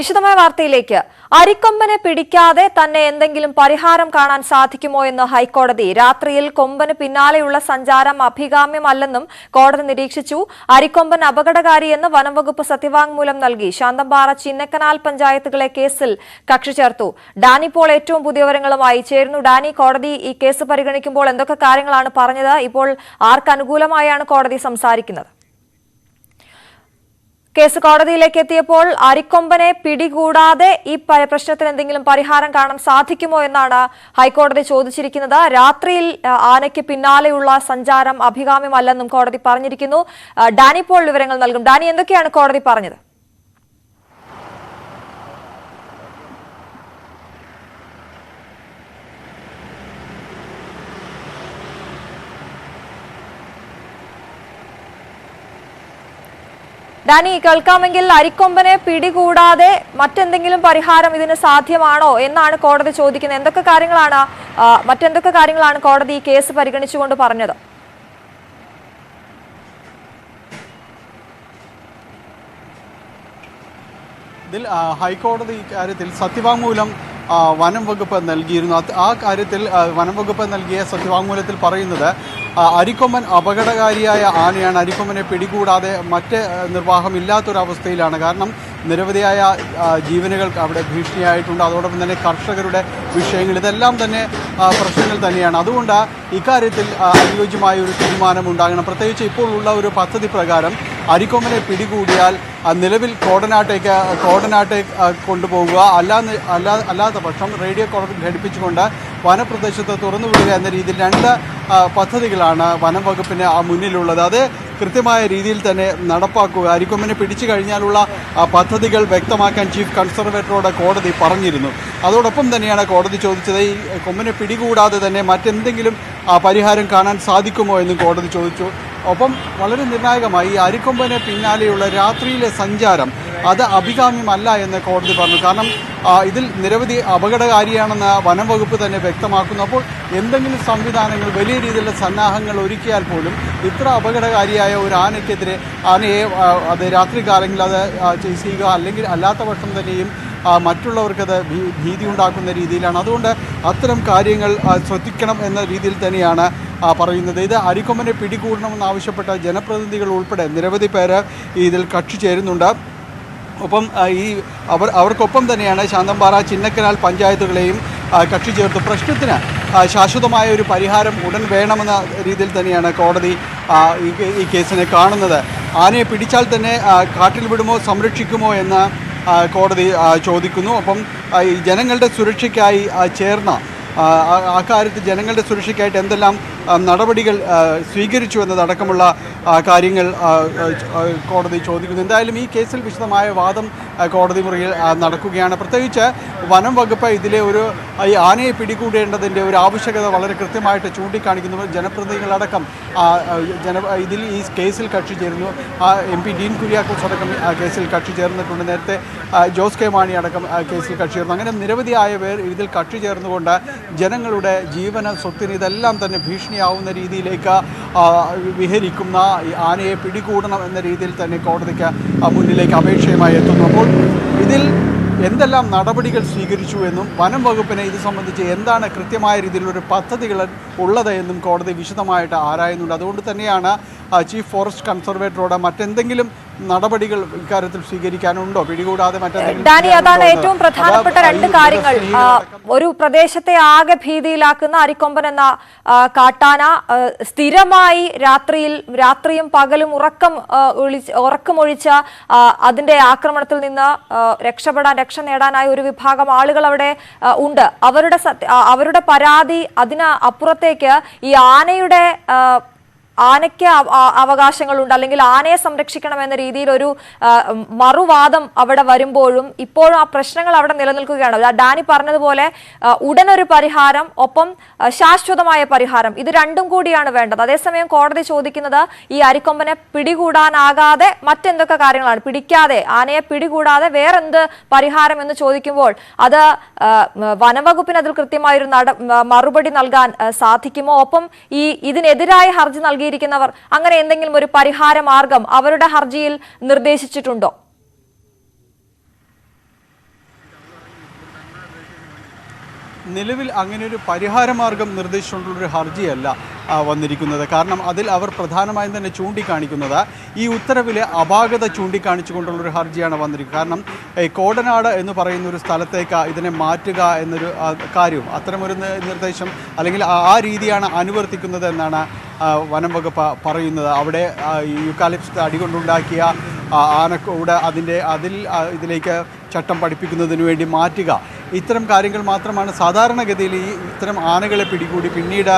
വിശദമായ വാർത്തയിലേക്ക്. അരിക്കൊമ്പനെ പിടിക്കാതെ തന്നെ എന്തെങ്കിലും പരിഹാരം കാണാൻ സാധിക്കുമോ എന്ന് ഹൈക്കോടതി. രാത്രിയിൽ കൊമ്പന് പിന്നാലെയുള്ള സഞ്ചാരം അഭികാമ്യമല്ലെന്നും കോടതി നിരീക്ഷിച്ചു. അരിക്കൊമ്പൻ അപകടകാരിയെന്ന് വനംവകുപ്പ് സത്യവാങ്മൂലം നൽകി. ശാന്തമ്പാറ ചിന്നക്കനാൽ പഞ്ചായത്തുകളെ കേസിൽ കക്ഷി ചേർത്തു. ഡാനി പോൾ ഏറ്റവും പുതിയ വിവരങ്ങളുമായി ചേരുന്നു. ഡാനി, കോടതി ഈ കേസ് പരിഗണിക്കുമ്പോൾ എന്തൊക്കെ കാര്യങ്ങളാണ് പറഞ്ഞത്? ഇപ്പോൾ ആർക്ക് അനുകൂലമായാണ് കോടതി സംസാരിക്കുന്നത്? കേസ് കോടതിയിലേക്ക് എത്തിയപ്പോൾ അരിക്കൊമ്പനെ പിടികൂടാതെ ഈ പ്രശ്നത്തിന് എന്തെങ്കിലും പരിഹാരം കാണാൻ സാധിക്കുമോ എന്നാണ് ഹൈക്കോടതി ചോദിച്ചിരിക്കുന്നത്. രാത്രിയിൽ ആനയ്ക്ക് പിന്നാലെയുള്ള സഞ്ചാരം അഭികാമ്യമല്ലെന്നും കോടതി പറഞ്ഞിരിക്കുന്നു. ഡാനി പോൾ വിവരങ്ങൾ നൽകും. ഡാനി, എന്തൊക്കെയാണ് കോടതി പറഞ്ഞത്? ഡാനി, കേൾക്കാമെങ്കിൽ അരിക്കൊമ്പനെ പിടികൂടാതെ മറ്റെന്തെങ്കിലും പരിഹാരം ഇതിന് സാധ്യമാണോ എന്നാണ് കോടതി ചോദിക്കുന്നത്. മറ്റെന്തൊക്കെ കാര്യങ്ങളാണ് കോടതി ഈ കേസ് പരിഗണിച്ചുകൊണ്ട് പറഞ്ഞത്? ഇതിൽ ഹൈക്കോടതി ഇക്കാര്യത്തിൽ സത്യവാങ്മൂലം വനം വകുപ്പ് നൽകിയിരുന്നു. ആ കാര്യത്തിൽ വനം വകുപ്പ് നൽകിയ സത്യവാങ്മൂലത്തിൽ പറയുന്നത് അരിക്കൊമ്പൻ അപകടകാരിയായ ആനയാണ്. അരിക്കൊമ്പനെ പിടികൂടാതെ മറ്റ് നിർവാഹമില്ലാത്തൊരവസ്ഥയിലാണ്. കാരണം നിരവധിയായ ജീവനുകൾക്ക് അവിടെ ഭീഷണിയായിട്ടുണ്ട്. അതോടൊപ്പം തന്നെ കർഷകരുടെ വിഷയങ്ങൾ, ഇതെല്ലാം തന്നെ പ്രശ്നങ്ങൾ തന്നെയാണ്. അതുകൊണ്ട് ഇക്കാര്യത്തിൽ അനുയോജ്യമായ ഒരു തീരുമാനം ഉണ്ടാകണം. പ്രത്യേകിച്ച് ഇപ്പോൾ ഉള്ള ഒരു പദ്ധതി പ്രകാരം അരിക്കൊമ്പനെ പിടികൂടിയാൽ നിലവിൽ കോടനാട്ടേക്ക് കൊണ്ടുപോകുക, അല്ലാത്ത പക്ഷം റേഡിയോ കോളർ ഘടിപ്പിച്ചുകൊണ്ട് വനപ്രദേശത്ത് തുറന്നുവിടുക എന്ന രീതിയിൽ രണ്ട് പദ്ധതികളാണ് വനം വകുപ്പിന് മുന്നിലുള്ളത്. അത് കൃത്യമായ രീതിയിൽ തന്നെ നടപ്പാക്കുക. അരിക്കൊമ്പനെ പിടിച്ചു കഴിഞ്ഞാലുള്ള പദ്ധതികൾ വ്യക്തമാക്കാൻ ചീഫ് കൺസർവേറ്ററോട് കോടതി പറഞ്ഞിരുന്നു. അതോടൊപ്പം തന്നെയാണ് കോടതി ചോദിച്ചത്, ഈ കൊമ്പനെ പിടികൂടാതെ തന്നെ മറ്റെന്തെങ്കിലും പരിഹാരം കാണാൻ സാധിക്കുമോ എന്നും കോടതി ചോദിച്ചു. ഒപ്പം വളരെ നിർണായകമായി ഈ അരിക്കൊമ്പനെ പിന്നാലെയുള്ള രാത്രിയിലെ സഞ്ചാരം അത് അഭികാമ്യമല്ല എന്ന് കോടതി പറഞ്ഞു. കാരണം ഇതിൽ നിരവധി അപകടകാരിയാണെന്ന് വനം വകുപ്പ് തന്നെ വ്യക്തമാക്കുന്നു. അപ്പോൾ എന്തെങ്കിലും സംവിധാനങ്ങൾ, വലിയ രീതിയിലുള്ള സന്നാഹങ്ങൾ ഒരുക്കിയാൽ പോലും ഇത്ര അപകടകാരിയായ ഒരു ആനയ്ക്കെതിരെ ആനയെ അത് രാത്രികാലങ്ങളിൽ അത് ചെയ്യുക, അല്ലെങ്കിൽ അല്ലാത്ത പക്ഷം തന്നെയും മറ്റുള്ളവർക്കത് ഭീതി ഉണ്ടാക്കുന്ന രീതിയിലാണ്. അതുകൊണ്ട് അത്തരം കാര്യങ്ങൾ ശ്രദ്ധിക്കണം എന്ന രീതിയിൽ തന്നെയാണ് പറയുന്നത്. ഇത് അരിക്കൊമ്പനെ പിടികൂടണമെന്നാവശ്യപ്പെട്ട ജനപ്രതിനിധികൾ ഉൾപ്പെടെ നിരവധി പേര് ഇതിൽ കക്ഷി ചേരുന്നുണ്ട്. ഒപ്പം അവർക്കൊപ്പം തന്നെയാണ് ശാന്തമ്പാറ ചിന്നക്കനാൽ പഞ്ചായത്തുകളെയും കക്ഷി ചേർത്ത് പ്രശ്നത്തിന് ശാശ്വതമായ ഒരു പരിഹാരം ഉടൻ വേണമെന്ന രീതിയിൽ തന്നെയാണ് കോടതി ഈ കേസിനെ കാണുന്നത്. ആനയെ പിടിച്ചാൽ തന്നെ കാട്ടിൽ വിടുമോ സംരക്ഷിക്കുമോ എന്ന് കോടതി ചോദിക്കുന്നു. ഒപ്പം ഈ ജനങ്ങളുടെ സുരക്ഷയ്ക്കായി ചേർന്ന അക്കാര്യത്തിൽ ജനങ്ങളുടെ സുരക്ഷയ്ക്കായിട്ട് എന്തെല്ലാം നടപടികൾ സ്വീകരിച്ചു എന്നതടക്കമുള്ള കാര്യങ്ങൾ കോടതി ചോദിക്കുന്നു. എന്തായാലും ഈ കേസിൽ വിശദമായ വാദം കോടതി മുറിയിൽ നടക്കുകയാണ്. പ്രത്യേകിച്ച് വനം വകുപ്പ് ഇതിലെ ഈ ആനയെ പിടികൂടേണ്ടതിൻ്റെ ഒരു ആവശ്യകത വളരെ കൃത്യമായിട്ട് ചൂണ്ടിക്കാണിക്കുന്നു. ജനപ്രതിനിധികളടക്കം ഇതിൽ ഈ കേസിൽ കക്ഷി ചേരുന്നു. MP ഡീൻ കുര്യാക്കോസ് അടക്കം കേസിൽ കക്ഷി ചേർന്നിട്ടുണ്ട്. നേരത്തെ ജോസ് കെ മാണി അടക്കം കേസിൽ കക്ഷി ചേർന്നു. അങ്ങനെ നിരവധിയായ പേർ ഇതിൽ കക്ഷി ചേർന്നുകൊണ്ട് ജനങ്ങളുടെ ജീവന സ്വത്തിന് ഇതെല്ലാം തന്നെ ഭീഷണിയാവുന്ന രീതിയിലേക്ക് വിഹരിക്കുന്ന ഈ ആനയെ പിടികൂടണം എന്ന രീതിയിൽ തന്നെ കോടതിക്ക് മുന്നിലേക്ക് അപേക്ഷയുമായി എത്തുന്നു. അപ്പോൾ ഇതിൽ എന്തെല്ലാം നടപടികൾ സ്വീകരിച്ചു എന്നും വനം വകുപ്പിനെ ഇത് സംബന്ധിച്ച് എന്താണ് കൃത്യമായ രീതിയിലൊരു പദ്ധതികൾ ഉള്ളത് എന്നും കോടതി വിശദമായിട്ട് ആരായുന്നുണ്ട്. അതുകൊണ്ട് തന്നെയാണ് ചീഫ് ഫോറസ്റ്റ് കൺസർവേറ്ററോട് മറ്റെന്തെങ്കിലും നടപടികൾ ഇക്കാര്യത്തിൽ സ്വീകരിക്കാനുണ്ടോ, പിടികൂടാതെ മറ്റെന്തെങ്കിലും. ഡാനി, അതാണ് ഏറ്റവും പ്രധാനപ്പെട്ട രണ്ട് കാര്യങ്ങൾ. ഒരു പ്രദേശത്തെ ആകെ ഭീതിയിലാക്കുന്ന അരിക്കൊമ്പൻ എന്ന കാട്ടാന സ്ഥിരമായി രാത്രിയും പകലും ഉറക്കമൊഴിച്ച അതിന്റെ ആക്രമണത്തിൽ നിന്ന് രക്ഷ നേടാനായി ഒരു വിഭാഗം ആളുകൾ അവിടെ ഉണ്ട്. അവരുടെ പരാതി അതിന് അപ്പുറത്തേക്ക് ഈ ആനയ്ക്ക് അവകാശങ്ങളുണ്ട്, അല്ലെങ്കിൽ ആനയെ സംരക്ഷിക്കണമെന്ന രീതിയിൽ ഒരു മറുവാദം അവിടെ വരുമ്പോഴും ഇപ്പോഴും ആ പ്രശ്നങ്ങൾ അവിടെ നിലനിൽക്കുകയാണ്. ഡാനി പറഞ്ഞതുപോലെ ഉടനൊരു പരിഹാരം, ഒപ്പം ശാശ്വതമായ പരിഹാരം, ഇത് രണ്ടും കൂടിയാണ് വേണ്ടത്. അതേസമയം കോടതി ചോദിക്കുന്നത് ഈ അരിക്കൊമ്പനെ പിടികൂടാനാകാതെ മറ്റെന്തൊക്കെ കാര്യങ്ങളാണ്, ആനയെ പിടികൂടാതെ വേറെന്ത് പരിഹാരം എന്ന് ചോദിക്കുമ്പോൾ അത് വനംവകുപ്പിന് അതിൽ കൃത്യമായൊരു മറുപടി നൽകാൻ സാധിക്കുമോ? ഒപ്പം ഇതിനെതിരായ ഹർജി നൽകിയിരിക്കുന്നവർ അങ്ങനെ എന്തെങ്കിലും ഒരു പരിഹാര മാർഗം അവരുടെ ഹർജിയിൽ നിർദ്ദേശിച്ചിട്ടുണ്ടോ? നിലവിൽ അങ്ങനെ ഒരു പരിഹാരമാർഗം നിർദ്ദേശിച്ചുകൊണ്ടുള്ളൊരു ഹർജിയല്ല വന്നിരിക്കുന്നത്. കാരണം അതിൽ അവർ പ്രധാനമായും തന്നെ ചൂണ്ടിക്കാണിക്കുന്നത് ഈ ഉത്തരവിലെ അപാകത ചൂണ്ടിക്കാണിച്ചുകൊണ്ടുള്ളൊരു ഹർജിയാണ് വന്നിരിക്കുന്നത്. കാരണം കോടനാട് എന്ന് പറയുന്ന ഒരു സ്ഥലത്തേക്ക് ഇതിനെ മാറ്റുക എന്നൊരു കാര്യവും അത്തരമൊരു നിർദ്ദേശം അല്ലെങ്കിൽ ആ രീതിയാണ് അനുവർത്തിക്കുന്നത് എന്നാണ് വനം വകുപ്പ് പറയുന്നത്. അവിടെ യൂക്കാലിപ്സ് തടി കൊണ്ടുണ്ടാക്കിയ ആനക്കൂട് ഇതിലേക്ക് ചട്ടം പഠിപ്പിക്കുന്നതിന് വേണ്ടി മാറ്റുക, ഇത്തരം കാര്യങ്ങൾ മാത്രമാണ് സാധാരണഗതിയിൽ ഇത്തരം ആനകളെ പിടികൂടി പിന്നീട്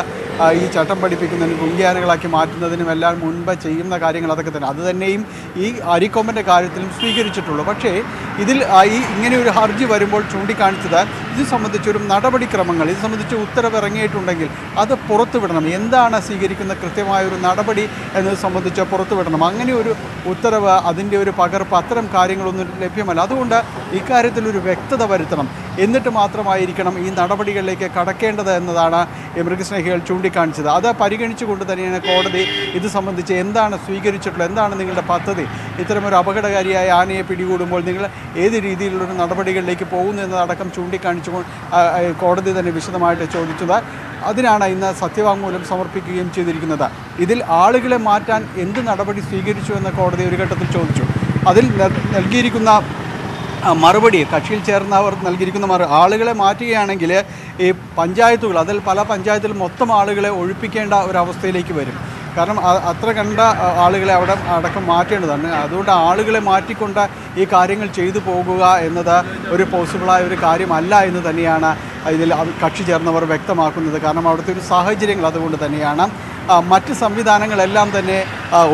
ഈ ചട്ടം പഠിപ്പിക്കുന്നതിനും കുങ്കിയാനകളാക്കി മാറ്റുന്നതിനും എല്ലാം മുൻപ് ചെയ്യുന്ന കാര്യങ്ങൾ അതൊക്കെ തന്നെ. അത് തന്നെയും ഈ അരിക്കൊമ്പൻ്റെ കാര്യത്തിലും സ്വീകരിച്ചിട്ടുള്ളൂ. പക്ഷേ ഇതിൽ ഇങ്ങനെ ഒരു ഹർജി വരുമ്പോൾ ചൂണ്ടിക്കാണിച്ചത് ഇത് സംബന്ധിച്ചൊരു നടപടിക്രമങ്ങൾ, ഇത് സംബന്ധിച്ച് ഉത്തരവ് ഇറങ്ങിയിട്ടുണ്ടെങ്കിൽ അത് പുറത്തുവിടണം, എന്താണ് സ്വീകരിക്കുന്ന കൃത്യമായൊരു നടപടി എന്നത് സംബന്ധിച്ച് പുറത്തുവിടണം. അങ്ങനെ ഒരു ഉത്തരവ്, അതിൻ്റെ ഒരു പകർപ്പ്, അത്തരം കാര്യങ്ങളൊന്നും ലഭ്യമല്ല. അതുകൊണ്ട് ഇക്കാര്യത്തിലൊരു വ്യക്തത വരുത്തണം, എന്നിട്ട് മാത്രമായിരിക്കണം ഈ നടപടികളിലേക്ക് കടക്കേണ്ടത് എന്നതാണ് മൃഗസ്നേഹികൾ ചൂണ്ടിക്കാണിച്ചത്. അത് പരിഗണിച്ചുകൊണ്ട് തന്നെയാണ് കോടതി ഇത് സംബന്ധിച്ച് എന്താണ് സ്വീകരിച്ചിട്ടുള്ളത്, എന്താണ് നിങ്ങളുടെ പദ്ധതി, ഇത്തരമൊരു അപകടകാരിയായ ആനയെ പിടികൂടുമ്പോൾ നിങ്ങൾ ഏത് രീതിയിലുള്ളൊരു നടപടികളിലേക്ക് പോകുന്നു എന്നതടക്കം ചൂണ്ടിക്കാണിച്ചുകൊണ്ട് കോടതി തന്നെ വിശദമായിട്ട് ചോദിച്ചത്. അതിനാണ് ഇന്ന് സത്യവാങ്മൂലം സമർപ്പിക്കുകയും ചെയ്തിരിക്കുന്നത്. ഇതിൽ ആളുകളെ മാറ്റാൻ എന്ത് നടപടി സ്വീകരിച്ചു എന്ന് കോടതി ഒരു ഘട്ടത്തിൽ ചോദിച്ചു. അതിൽ നൽകിയിരിക്കുന്ന മറുപടി, കക്ഷിയിൽ ചേർന്നവർ നൽകിയിരിക്കുന്ന ആളുകളെ മാറ്റുകയാണെങ്കിൽ ഈ പഞ്ചായത്തുകൾ, അതിൽ പല പഞ്ചായത്തിലും മൊത്തം ആളുകളെ ഒഴിപ്പിക്കേണ്ട ഒരവസ്ഥയിലേക്ക് വരും. കാരണം അത്ര കണ്ട ആളുകളെ അവിടെ അടക്കം മാറ്റേണ്ടതാണ്. അതുകൊണ്ട് ആളുകളെ മാറ്റിക്കൊണ്ട് ഈ കാര്യങ്ങൾ ചെയ്തു പോകുക എന്നത് ഒരു പോസിബിളായ ഒരു കാര്യമല്ല എന്ന് തന്നെയാണ് ഇതിൽ കക്ഷി ചേർന്നവർ വ്യക്തമാക്കുന്നത്. കാരണം അവിടുത്തെ ഒരു സാഹചര്യങ്ങൾ അതുകൊണ്ട് തന്നെയാണ്. മറ്റ് സംവിധാനങ്ങളെല്ലാം തന്നെ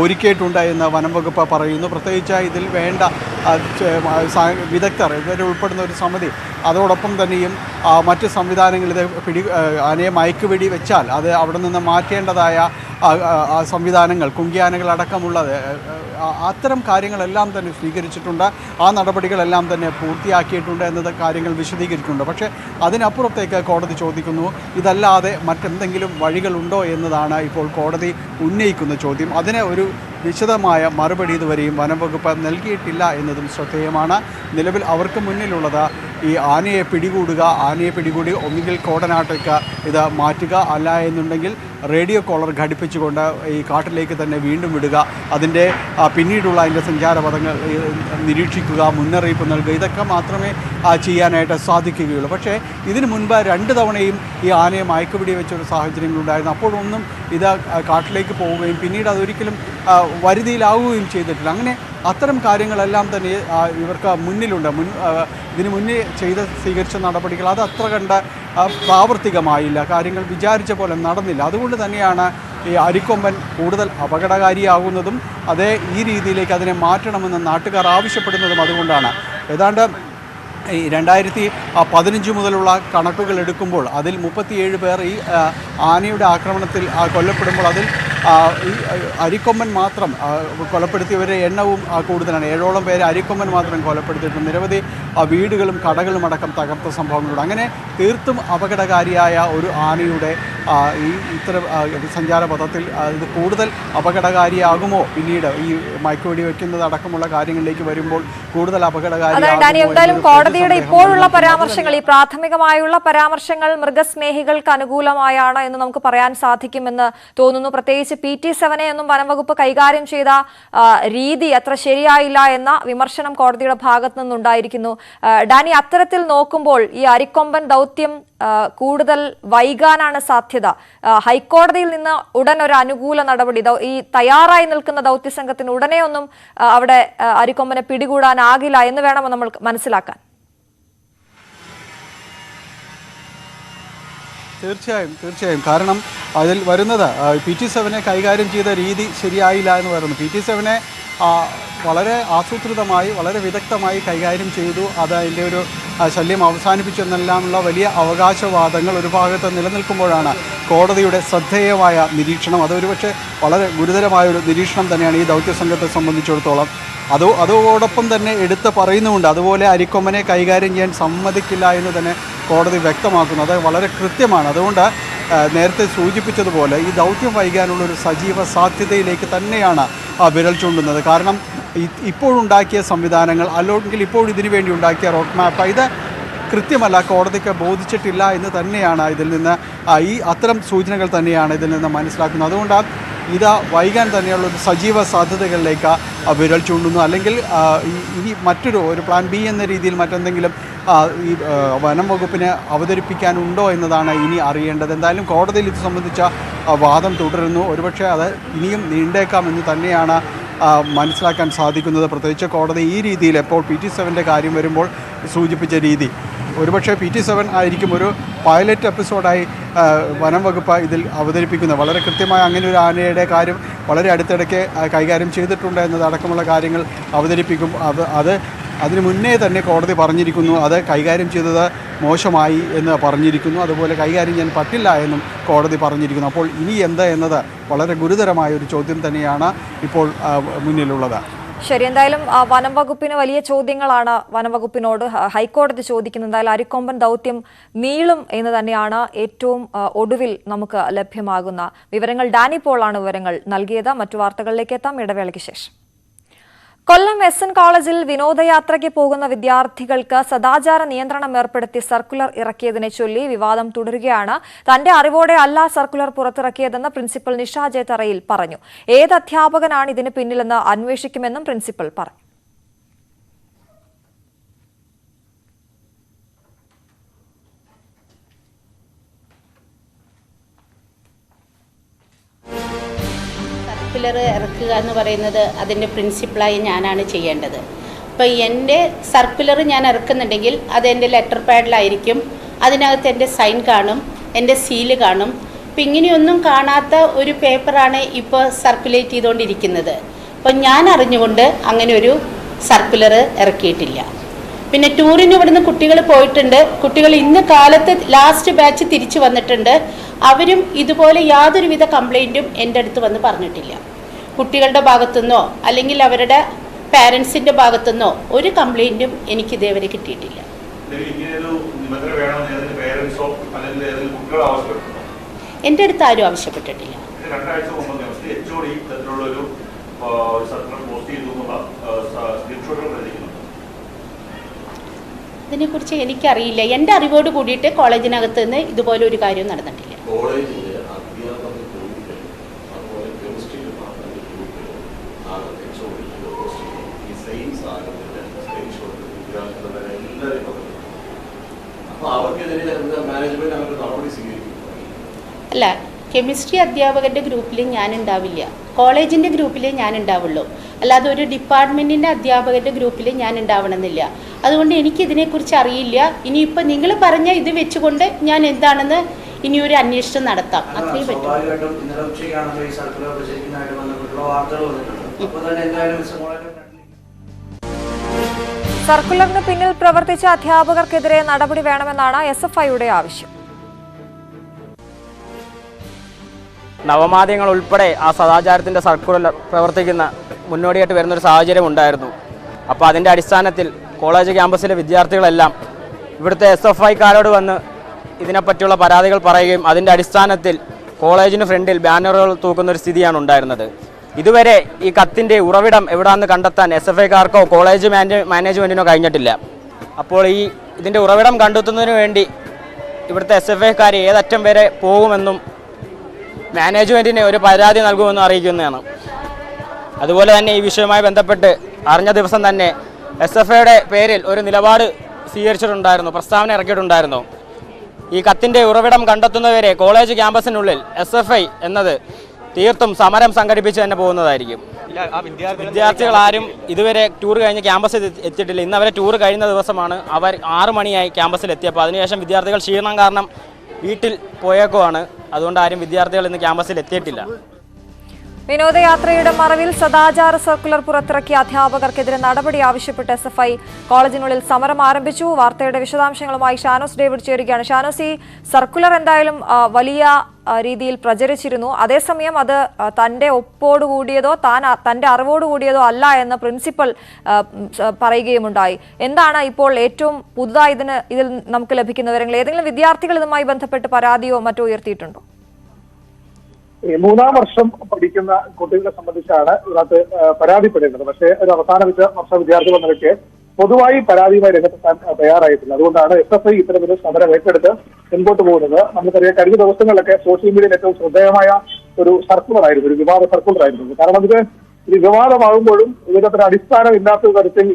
ഒരുക്കിയിട്ടുണ്ട് എന്ന് വനം വകുപ്പ് പറയുന്നു. പ്രത്യേകിച്ച് ഇതിൽ വേണ്ട വിദഗ്ധർ, ഇവർ ഉൾപ്പെടുന്ന ഒരു സമിതി, അതോടൊപ്പം തന്നെയും മറ്റ് സംവിധാനങ്ങൾ, ഇത് ആനയെ മയക്കുവെടി വെച്ചാൽ അത് അവിടെ നിന്ന് മാറ്റേണ്ടതായ സംവിധാനങ്ങൾ, കുങ്കിയാനകളടക്കമുള്ളത്, അത്തരം കാര്യങ്ങളെല്ലാം തന്നെ സ്വീകരിച്ചിട്ടുണ്ട്. ആ നടപടികളെല്ലാം തന്നെ പൂർത്തിയാക്കിയിട്ടുണ്ട് എന്നത് കാര്യങ്ങൾ വിശദീകരിച്ചിട്ടുണ്ട്. പക്ഷേ അതിനപ്പുറത്തേക്ക് കോടതി ചോദിക്കുന്നു, ഇതല്ലാതെ മറ്റെന്തെങ്കിലും വഴികളുണ്ടോ എന്നതാണ് ഇപ്പോൾ കോടതി ഉന്നയിക്കുന്ന ചോദ്യം. അതിന് ഒരു വിശദമായ മറുപടി ഇതുവരെയും വനം വകുപ്പ് നൽകിയിട്ടില്ല എന്നതും ശ്രദ്ധേയമാണ്. നിലവിൽ അവർക്ക് മുന്നിലുള്ളത് ഈ ആനയെ പിടികൂടി ഒന്നുകിൽ കോടനാട്ടേക്ക് ഇത് മാറ്റുക, അല്ല എന്നുണ്ടെങ്കിൽ റേഡിയോ കോളർ ഘടിപ്പിച്ചുകൊണ്ട് ഈ കാട്ടിലേക്ക് തന്നെ വീണ്ടും വിടുക, അതിൻ്റെ പിന്നീടുള്ള അതിൻ്റെ സഞ്ചാരപഥങ്ങൾ നിരീക്ഷിക്കുക, മുന്നറിയിപ്പ് നൽകുക, ഇതൊക്കെ മാത്രമേ ചെയ്യാനായിട്ട് സാധിക്കുകയുള്ളൂ. പക്ഷേ ഇതിനു മുൻപ് 2 തവണയും ഈ ആനയെ മയക്കുപിടി വെച്ചൊരു സാഹചര്യങ്ങളുണ്ടായിരുന്നു. അപ്പോഴൊന്നും ഇത് കാട്ടിലേക്ക് പോവുകയും പിന്നീട് അതൊരിക്കലും വരുതിയിലാവുകയും ചെയ്തിട്ടില്ല. അങ്ങനെ അത്തരം കാര്യങ്ങളെല്ലാം തന്നെ ഇവർക്ക് മുന്നിലുണ്ട്. ഇതിനു മുന്നേ സ്വീകരിച്ച നടപടികൾ അത് അത്ര കണ്ട് പ്രാവർത്തികമായില്ല, കാര്യങ്ങൾ വിചാരിച്ച പോലെ നടന്നില്ല. അതുകൊണ്ട് തന്നെയാണ് ഈ അരിക്കൊമ്പൻ കൂടുതൽ അപകടകാരിയാകുന്നതും ഈ രീതിയിലേക്ക് അതിനെ മാറ്റണമെന്ന് നാട്ടുകാർ ആവശ്യപ്പെടുന്നതും അതുകൊണ്ടാണ്. ഏതാണ്ട് ഈ 2015 മുതലുള്ള കണക്കുകൾ എടുക്കുമ്പോൾ അതിൽ 37 പേർ ഈ ആനയുടെ ആക്രമണത്തിൽ കൊല്ലപ്പെടുമ്പോൾ അതിൽ ഈ അരിക്കൊമ്പൻ മാത്രം കൊലപ്പെടുത്തിയവരുടെ എണ്ണവും കൂടുതലാണ്. 7ഓളം പേരെ അരിക്കൊമ്പൻ മാത്രം കൊലപ്പെടുത്തിയിട്ടുണ്ട്. നിരവധി വീടുകളും കടകളും അടക്കം തകർത്ത സംഭവങ്ങളുണ്ട്. അങ്ങനെ തീർത്തും അപകടകാരിയായ ഒരു ആനയുടെ ഇത്തരം സഞ്ചാരപഥത്തിൽ ഇത് കൂടുതൽ അപകടകാരിയാകുമോ, പിന്നീട് ഈ മയക്കുവെടി വയ്ക്കുന്നത് അടക്കമുള്ള കാര്യങ്ങളിലേക്ക് വരുമ്പോൾ കൂടുതൽ അപകടകാരിയാകുമോ? കോടതിയുടെ ഇപ്പോഴുള്ള പരാമർശങ്ങൾ, ഈ പ്രാഥമികമായുള്ള പരാമർശങ്ങൾ മൃഗസ്നേഹികൾക്ക് അനുകൂലമായാണ് എന്ന് നമുക്ക് പറയാൻ സാധിക്കുമെന്ന് തോന്നുന്നു. പ്രത്യേകിച്ച് PT7 എന്നും വനംവകുപ്പ് കൈകാര്യം ചെയ്ത രീതി അത്ര ശരിയായില്ല എന്ന വിമർശനം കോടതിയുടെ ഭാഗത്തു നിന്നുണ്ടായിരിക്കുന്നു. ഡാനി, അത്തരത്തിൽ നോക്കുമ്പോൾ ഈ അരിക്കൊമ്പൻ ദൗത്യം കൂടുതൽ വൈകാനാണ് സാധ്യത. ഹൈക്കോടതിയിൽ നിന്ന് ഉടൻ ഒരു അനുകൂല നടപടി, ഈ തയ്യാറായി നിൽക്കുന്ന ദൗത്യസംഘത്തിന് ഉടനെ ഒന്നും അവിടെ അരിക്കൊമ്പനെ പിടികൂടാനാകില്ല എന്ന് വേണം നമ്മൾ മനസ്സിലാക്കാൻ. തീർച്ചയായും കാരണം അതിൽ വരുന്നത് PT7 കൈകാര്യം ചെയ്ത രീതി ശരിയായില്ല എന്ന് പറയുന്നു. PT7 വളരെ ആസൂത്രിതമായി, വളരെ വിദഗ്ധമായി കൈകാര്യം ചെയ്തു. അത് അതിൻ്റെ ഒരു ശല്യം അവസാനിപ്പിച്ചു എന്നെല്ലാമുള്ള വലിയ അവകാശവാദങ്ങൾ ഒരു ഭാഗത്ത് നിലനിൽക്കുമ്പോഴാണ് കോടതിയുടെ ശ്രദ്ധേയമായ നിരീക്ഷണം. അതൊരുപക്ഷെ വളരെ ഗുരുതരമായൊരു നിരീക്ഷണം തന്നെയാണ് ഈ ദൗത്യസംഘത്തെ സംബന്ധിച്ചിടത്തോളം. അതോടൊപ്പം തന്നെ എടുത്ത് പറയുന്നുമുണ്ട്, അതുപോലെ അരിക്കൊമ്പനെ കൈകാര്യം ചെയ്യാൻ സമ്മതിക്കില്ല എന്ന് തന്നെ കോടതി വ്യക്തമാക്കുന്നു. അത് വളരെ കൃത്യമാണ്. അതുകൊണ്ട് നേരത്തെ സൂചിപ്പിച്ചതുപോലെ ഈ ദൗത്യം വൈകാനുള്ളൊരു സജീവ സാധ്യതയിലേക്ക് തന്നെയാണ് വിരൽ ചൂണ്ടുന്നത്. കാരണം ഇപ്പോഴുണ്ടാക്കിയ സംവിധാനങ്ങൾ, അല്ലെങ്കിൽ ഇപ്പോൾ ഇതിനു വേണ്ടി ഉണ്ടാക്കിയ റോഡ് മാപ്പ്, ഇത് കൃത്യമല്ല, കോടതിക്ക് ബോധിച്ചിട്ടില്ല എന്ന് തന്നെയാണ് ഇതിൽ നിന്ന് അത്തരം സൂചനകൾ തന്നെയാണ് ഇതിൽ നിന്ന് മനസ്സിലാക്കുന്നത്. അതുകൊണ്ട് ഇത് വൈകാൻ തന്നെയുള്ള ഒരു സജീവ സാധ്യതകളിലേക്ക് വിരൽ ചൂണ്ടുന്നു. അല്ലെങ്കിൽ ഇനി ഒരു പ്ലാൻ ബി എന്ന രീതിയിൽ മറ്റെന്തെങ്കിലും ഈ വനം വകുപ്പിന് അവതരിപ്പിക്കാനുണ്ടോ എന്നതാണ് ഇനി അറിയേണ്ടത്. എന്തായാലും കോടതിയിൽ ഇത് സംബന്ധിച്ച വാദം തുടരുന്നു. ഒരുപക്ഷെ അത് ഇനിയും നീണ്ടേക്കാമെന്ന് തന്നെയാണ് മനസ്സിലാക്കാൻ സാധിക്കുന്നത്. പ്രത്യേകിച്ച് കോടതി ഈ രീതിയിൽ ഇപ്പോൾ PT7 കാര്യം വരുമ്പോൾ സൂചിപ്പിച്ച രീതി, ഒരുപക്ഷെ PT7 ആയിരിക്കും ഒരു പൈലറ്റ് എപ്പിസോഡായി വനം വകുപ്പ് ഇതിൽ അവതരിപ്പിക്കുന്നത്. വളരെ കൃത്യമായി അങ്ങനെ ഒരു ആനയുടെ കാര്യം വളരെ അടുത്തിടയ്ക്ക് കൈകാര്യം ചെയ്തിട്ടുണ്ട് എന്നതടക്കമുള്ള കാര്യങ്ങൾ അവതരിപ്പിക്കും. അതിനു മുന്നേ തന്നെ കോടതി പറഞ്ഞിരിക്കുന്നു അത് കൈകാര്യം ചെയ്തത് മോശമായി എന്ന് പറഞ്ഞിരിക്കുന്നു. അതുപോലെ കൈകാര്യം ചെയ്യാൻ പറ്റില്ല എന്നും കോടതി പറഞ്ഞിരിക്കുന്നു. അപ്പോൾ ഇനി എന്താ എന്നത് വളരെ ഗുരുതരമായ ഒരു ചോദ്യം തന്നെയാണ് ഇപ്പോൾ മുന്നിലുള്ളത്. ശരി, എന്തായാലും വനം വകുപ്പിന് വലിയ ചോദ്യങ്ങളാണ് വനം വകുപ്പിനോട് ഹൈക്കോടതി ചോദിക്കുന്നത്. എന്തായാലും അരിക്കൊമ്പൻ ദൗത്യം നീളും എന്ന് തന്നെയാണ് ഏറ്റവും ഒടുവിൽ നമുക്ക് ലഭ്യമാകുന്ന വിവരങ്ങൾ. ഡാനി പോളാണ് വിവരങ്ങൾ നൽകിയത്. മറ്റു വാർത്തകളിലേക്ക് എത്താം ഇടവേളയ്ക്ക് ശേഷം. കൊല്ലം SN കോളേജിൽ വിനോദയാത്രയ്ക്ക് പോകുന്ന വിദ്യാർത്ഥികൾക്ക് സദാചാര നിയന്ത്രണം ഏർപ്പെടുത്തി സർക്കുലർ ഇറക്കിയതിനെ ചൊല്ലി വിവാദം തുടരുകയാണ്. തന്റെ അറിവോടെ അല്ല സർക്കുലർ പുറത്തിറക്കിയതെന്ന് പ്രിൻസിപ്പൽ നിഷ ജെ തറയിൽ പറഞ്ഞു. ഏത് അധ്യാപകനാണ് ഇതിന് പിന്നിലെന്ന് അന്വേഷിക്കുമെന്നും പ്രിൻസിപ്പൽ പറഞ്ഞു. സർക്കുലർ ഇറക്കുക എന്ന് പറയുന്നത് അതിൻ്റെ പ്രിൻസിപ്പളായി ഞാനാണ് ചെയ്യേണ്ടത്. അപ്പോൾ എൻ്റെ സർക്കുലർ ഞാൻ ഇറക്കുന്നുണ്ടെങ്കിൽ അതെൻ്റെ ലെറ്റർ പാഡിലായിരിക്കും. അതിനകത്ത് എൻ്റെ സൈൻ കാണും, എൻ്റെ സീല് കാണും. അപ്പോൾ ഇങ്ങനെയൊന്നും കാണാത്ത ഒരു പേപ്പറാണ് ഇപ്പോൾ സർക്കുലേറ്റ് ചെയ്തുകൊണ്ടിരിക്കുന്നത്. അപ്പോൾ ഞാൻ അറിഞ്ഞുകൊണ്ട് അങ്ങനെ ഒരു സർക്കുലർ ഇറക്കിയിട്ടില്ല. പിന്നെ ടൂറിന് ഇവിടുന്ന് കുട്ടികൾ പോയിട്ടുണ്ട്. കുട്ടികൾ ഇന്ന് കാലത്ത് ലാസ്റ്റ് ബാച്ച് തിരിച്ചു വന്നിട്ടുണ്ട്. അവരും ഇതുപോലെ യാതൊരുവിധ കംപ്ലൈൻറ്റും എൻ്റെ അടുത്ത് വന്ന് പറഞ്ഞിട്ടില്ല. കുട്ടികളുടെ ഭാഗത്തുനിന്നോ അല്ലെങ്കിൽ അവരുടെ പാരൻസിൻ്റെ ഭാഗത്തുനിന്നോ ഒരു കംപ്ലൈൻറ്റും എനിക്ക് ഇതേവരെ കിട്ടിയിട്ടില്ല. എൻ്റെ അടുത്ത് ആരും ആവശ്യപ്പെട്ടിട്ടില്ല. ഇതിനെക്കുറിച്ച് എനിക്കറിയില്ല. എൻ്റെ അറിവോട് കൂടിയിട്ട് കോളേജിനകത്ത് നിന്ന് ഇതുപോലെ ഒരു കാര്യം നടന്നിട്ടില്ല. അല്ല, കെമിസ്ട്രി അധ്യാപകൻ്റെ ഗ്രൂപ്പിൽ ഞാനുണ്ടാവില്ല, കോളേജിൻ്റെ ഗ്രൂപ്പിലേ ഞാനുണ്ടാവുള്ളൂ. അല്ലാതെ ഒരു ഡിപ്പാർട്ട്മെൻറ്റിൻ്റെ അധ്യാപകൻ്റെ ഗ്രൂപ്പിൽ ഞാൻ ഉണ്ടാവണമെന്നില്ല. അതുകൊണ്ട് എനിക്കിതിനെക്കുറിച്ച് അറിയില്ല. ഇനിയിപ്പോൾ നിങ്ങൾ പറഞ്ഞ ഇത് വെച്ചുകൊണ്ട് ഞാൻ എന്താണെന്ന് ഇനിയൊരു അന്വേഷണം നടത്താം. അത്രയും പറ്റും. സർക്കുലറിന് പിന്നിൽ പ്രവർത്തിച്ച അധ്യാപകർക്കെതിരെ നടപടി വേണമെന്നാണ് SFIയുടെ ആവശ്യം. നവമാധ്യമങ്ങൾ ഉൾപ്പെടെ ആ സദാചാരത്തിൻ്റെ സർക്കുലർ പ്രവർത്തിക്കുന്ന മുന്നോടിയായിട്ട് വരുന്നൊരു സാഹചര്യം ഉണ്ടായിരുന്നു. അപ്പോൾ അതിൻ്റെ അടിസ്ഥാനത്തിൽ കോളേജ് ക്യാമ്പസിലെ വിദ്യാർത്ഥികളെല്ലാം ഇവിടുത്തെ SFIക്കാരോട് വന്ന് ഇതിനെപ്പറ്റിയുള്ള പരാതികൾ പറയുകയും അതിൻ്റെ അടിസ്ഥാനത്തിൽ കോളേജിന് ഫ്രണ്ടിൽ ബാനറുകൾ തൂക്കുന്നൊരു സ്ഥിതിയാണ് ഉണ്ടായിരുന്നത്. ഇതുവരെ ഈ കത്തിൻ്റെ ഉറവിടം എവിടെയാണെന്ന് കണ്ടെത്താൻ SFIക്കാർക്കോ കോളേജ് മാനേജ്മെൻറ്റിനോ കഴിഞ്ഞിട്ടില്ല. അപ്പോൾ ഇതിൻ്റെ ഉറവിടം കണ്ടെത്തുന്നതിന് വേണ്ടി ഇവിടുത്തെ SFIക്കാർ ഏതറ്റം വരെ പോകുമെന്നും മാനേജ്മെൻറ്റിന് ഒരു പരാതി നൽകുമെന്നും അറിയിക്കുന്നതാണ്. അതുപോലെ തന്നെ ഈ വിഷയവുമായി ബന്ധപ്പെട്ട് അറിഞ്ഞ ദിവസം തന്നെ SFIയുടെ പേരിൽ ഒരു നിലപാട് സ്വീകരിച്ചിട്ടുണ്ടായിരുന്നു, പ്രസ്താവന ഇറക്കിയിട്ടുണ്ടായിരുന്നു. ഈ കത്തിൻ്റെ ഉറവിടം കണ്ടെത്തുന്നവരെ കോളേജ് ക്യാമ്പസിനുള്ളിൽ SFI എന്നത് തീർത്തും സമരം സംഘടിപ്പിച്ച് തന്നെ പോകുന്നതായിരിക്കും. വിദ്യാർത്ഥികൾ ആരും ഇതുവരെ ടൂർ കഴിഞ്ഞ് ക്യാമ്പസിൽ എത്തിയിട്ടില്ല. ഇന്ന് അവരെ ടൂർ കഴിയുന്ന ദിവസമാണ്. അവർ 6 മണിയായി ക്യാമ്പസിൽ എത്തിയപ്പോൾ അതിനുശേഷം വിദ്യാർത്ഥികൾ ക്ഷീണം കാരണം വീട്ടിൽ പോയേക്കുവാണ്. അതുകൊണ്ട് ആരും വിദ്യാർത്ഥികൾ ഇന്ന് ക്യാമ്പസിൽ എത്തിയിട്ടില്ല. വിനോദയാത്രയുടെ മറവിൽ സദാചാര സർക്കുലർ പുറത്തിറക്കിയ അധ്യാപകർക്കെതിരെ നടപടി ആവശ്യപ്പെട്ട് SFI കോളേജിനുള്ളിൽ സമരം ആരംഭിച്ചു. വാർത്തയുടെ വിശദാംശങ്ങളുമായി ഷാനോസ് ഡേവിഡ് ചേരുകയാണ്. ഷാനോസ്, ഈ സർക്കുലർ എന്തായാലും വലിയ രീതിയിൽ പ്രചരിച്ചിരുന്നു. അതേസമയം അത് തന്റെ ഒപ്പോടുകൂടിയതോ തന്റെ അറിവോടുകൂടിയതോ അല്ല എന്ന് പ്രിൻസിപ്പൽ പറയുകയുമുണ്ടായി. എന്താണ് ഇപ്പോൾ ഏറ്റവും പുതുതായി ഇതിൽ നമുക്ക് ലഭിക്കുന്ന വിവരങ്ങൾ? ഏതെങ്കിലും വിദ്യാർത്ഥികൾ ഇതുമായി ബന്ധപ്പെട്ട് പരാതിയോ മറ്റോ ഉയർത്തിയിട്ടുണ്ടോ? 3ാം വർഷം പഠിക്കുന്ന കുട്ടികളെ സംബന്ധിച്ചാണ് ഇതിനകത്ത് പരാതിപ്പെടേണ്ടത്. പക്ഷേ ഒരു അവസാന വർഷ വിദ്യാർത്ഥി എന്ന നിലയ്ക്ക് പൊതുവായി പരാതിയുമായി രംഗത്തെത്താൻ തയ്യാറായിട്ടില്ല. അതുകൊണ്ടാണ് SFI ഇത്തരമൊരു സമരം ഏറ്റെടുത്ത് മുൻപോട്ട് പോകുന്നത്. നമുക്കറിയാം, കഴിഞ്ഞ ദിവസങ്ങളിലൊക്കെ സോഷ്യൽ മീഡിയയിൽ ഏറ്റവും ശ്രദ്ധേയമായ ഒരു സർക്കുലറായിരുന്നു, ഒരു വിവാദ സർക്കുലറായിരുന്നു. കാരണം ഇത് വിവാദമാകുമ്പോഴും ഇതിനകത്തിന് അടിസ്ഥാനമില്ലാത്ത തരത്തിൽ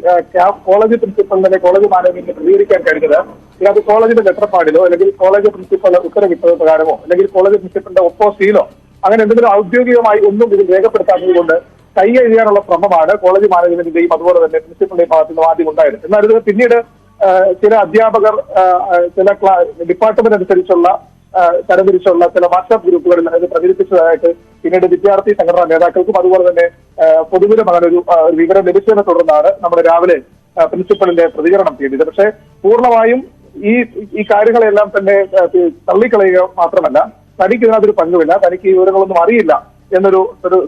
കോളേജ് പ്രിൻസിപ്പലിനെ, കോളേജ് മാനേജ്മെന്റിനെ പ്രതികരിക്കാൻ കഴിഞ്ഞത് ഇതിനകത്ത് കോളേജിന്റെ ലെറ്റർപാഡിലോ അല്ലെങ്കിൽ കോളേജ് പ്രിൻസിപ്പൽ ഉത്തരവിട്ടത് പ്രകാരമോ അല്ലെങ്കിൽ കോളേജ് പ്രിൻസിപ്പലിന്റെ ഒപ്പോ സീലോ അങ്ങനെ എന്തെങ്കിലും ഔദ്യോഗികമായി ഒന്നും ഇതിൽ രേഖപ്പെടുത്താത്തത് കൊണ്ട് കൈ എഴുതാനുള്ള ശ്രമമാണ് കോളേജ് മാനേജ്മെന്റിന്റെയും അതുപോലെ തന്നെ പ്രിൻസിപ്പലിന്റെയും ഭാഗത്ത് നിന്ന് ആദ്യം ഉണ്ടായത്. എന്നാൽ ഇത് പിന്നീട് ചില അധ്യാപകർ ചില ഡിപ്പാർട്ട്മെന്റ് അനുസരിച്ചുള്ള തരംതിരിച്ചുള്ള ചില വാട്സ്ആപ്പ് ഗ്രൂപ്പുകളിൽ അത് പ്രചരിപ്പിച്ചതായിട്ട് പിന്നീട് വിദ്യാർത്ഥി സംഘടനാ നേതാക്കൾക്കും അതുപോലെ തന്നെ പൊതുവിലും അങ്ങനെ ഒരു വിവരം ലഭിച്ചതിനെ തുടർന്നാണ് നമ്മൾ രാവിലെ പ്രിൻസിപ്പലിന്റെ പ്രതികരണം തേടിയത്. പക്ഷേ പൂർണ്ണമായും ഈ കാര്യങ്ങളെല്ലാം തന്നെ തള്ളിക്കളയുക മാത്രമല്ല, തനിക്ക് ഇതിനകത്തൊരു പങ്കുമില്ല, തനിക്ക് ഈ വിവരങ്ങളൊന്നും അറിയില്ല എന്നൊരു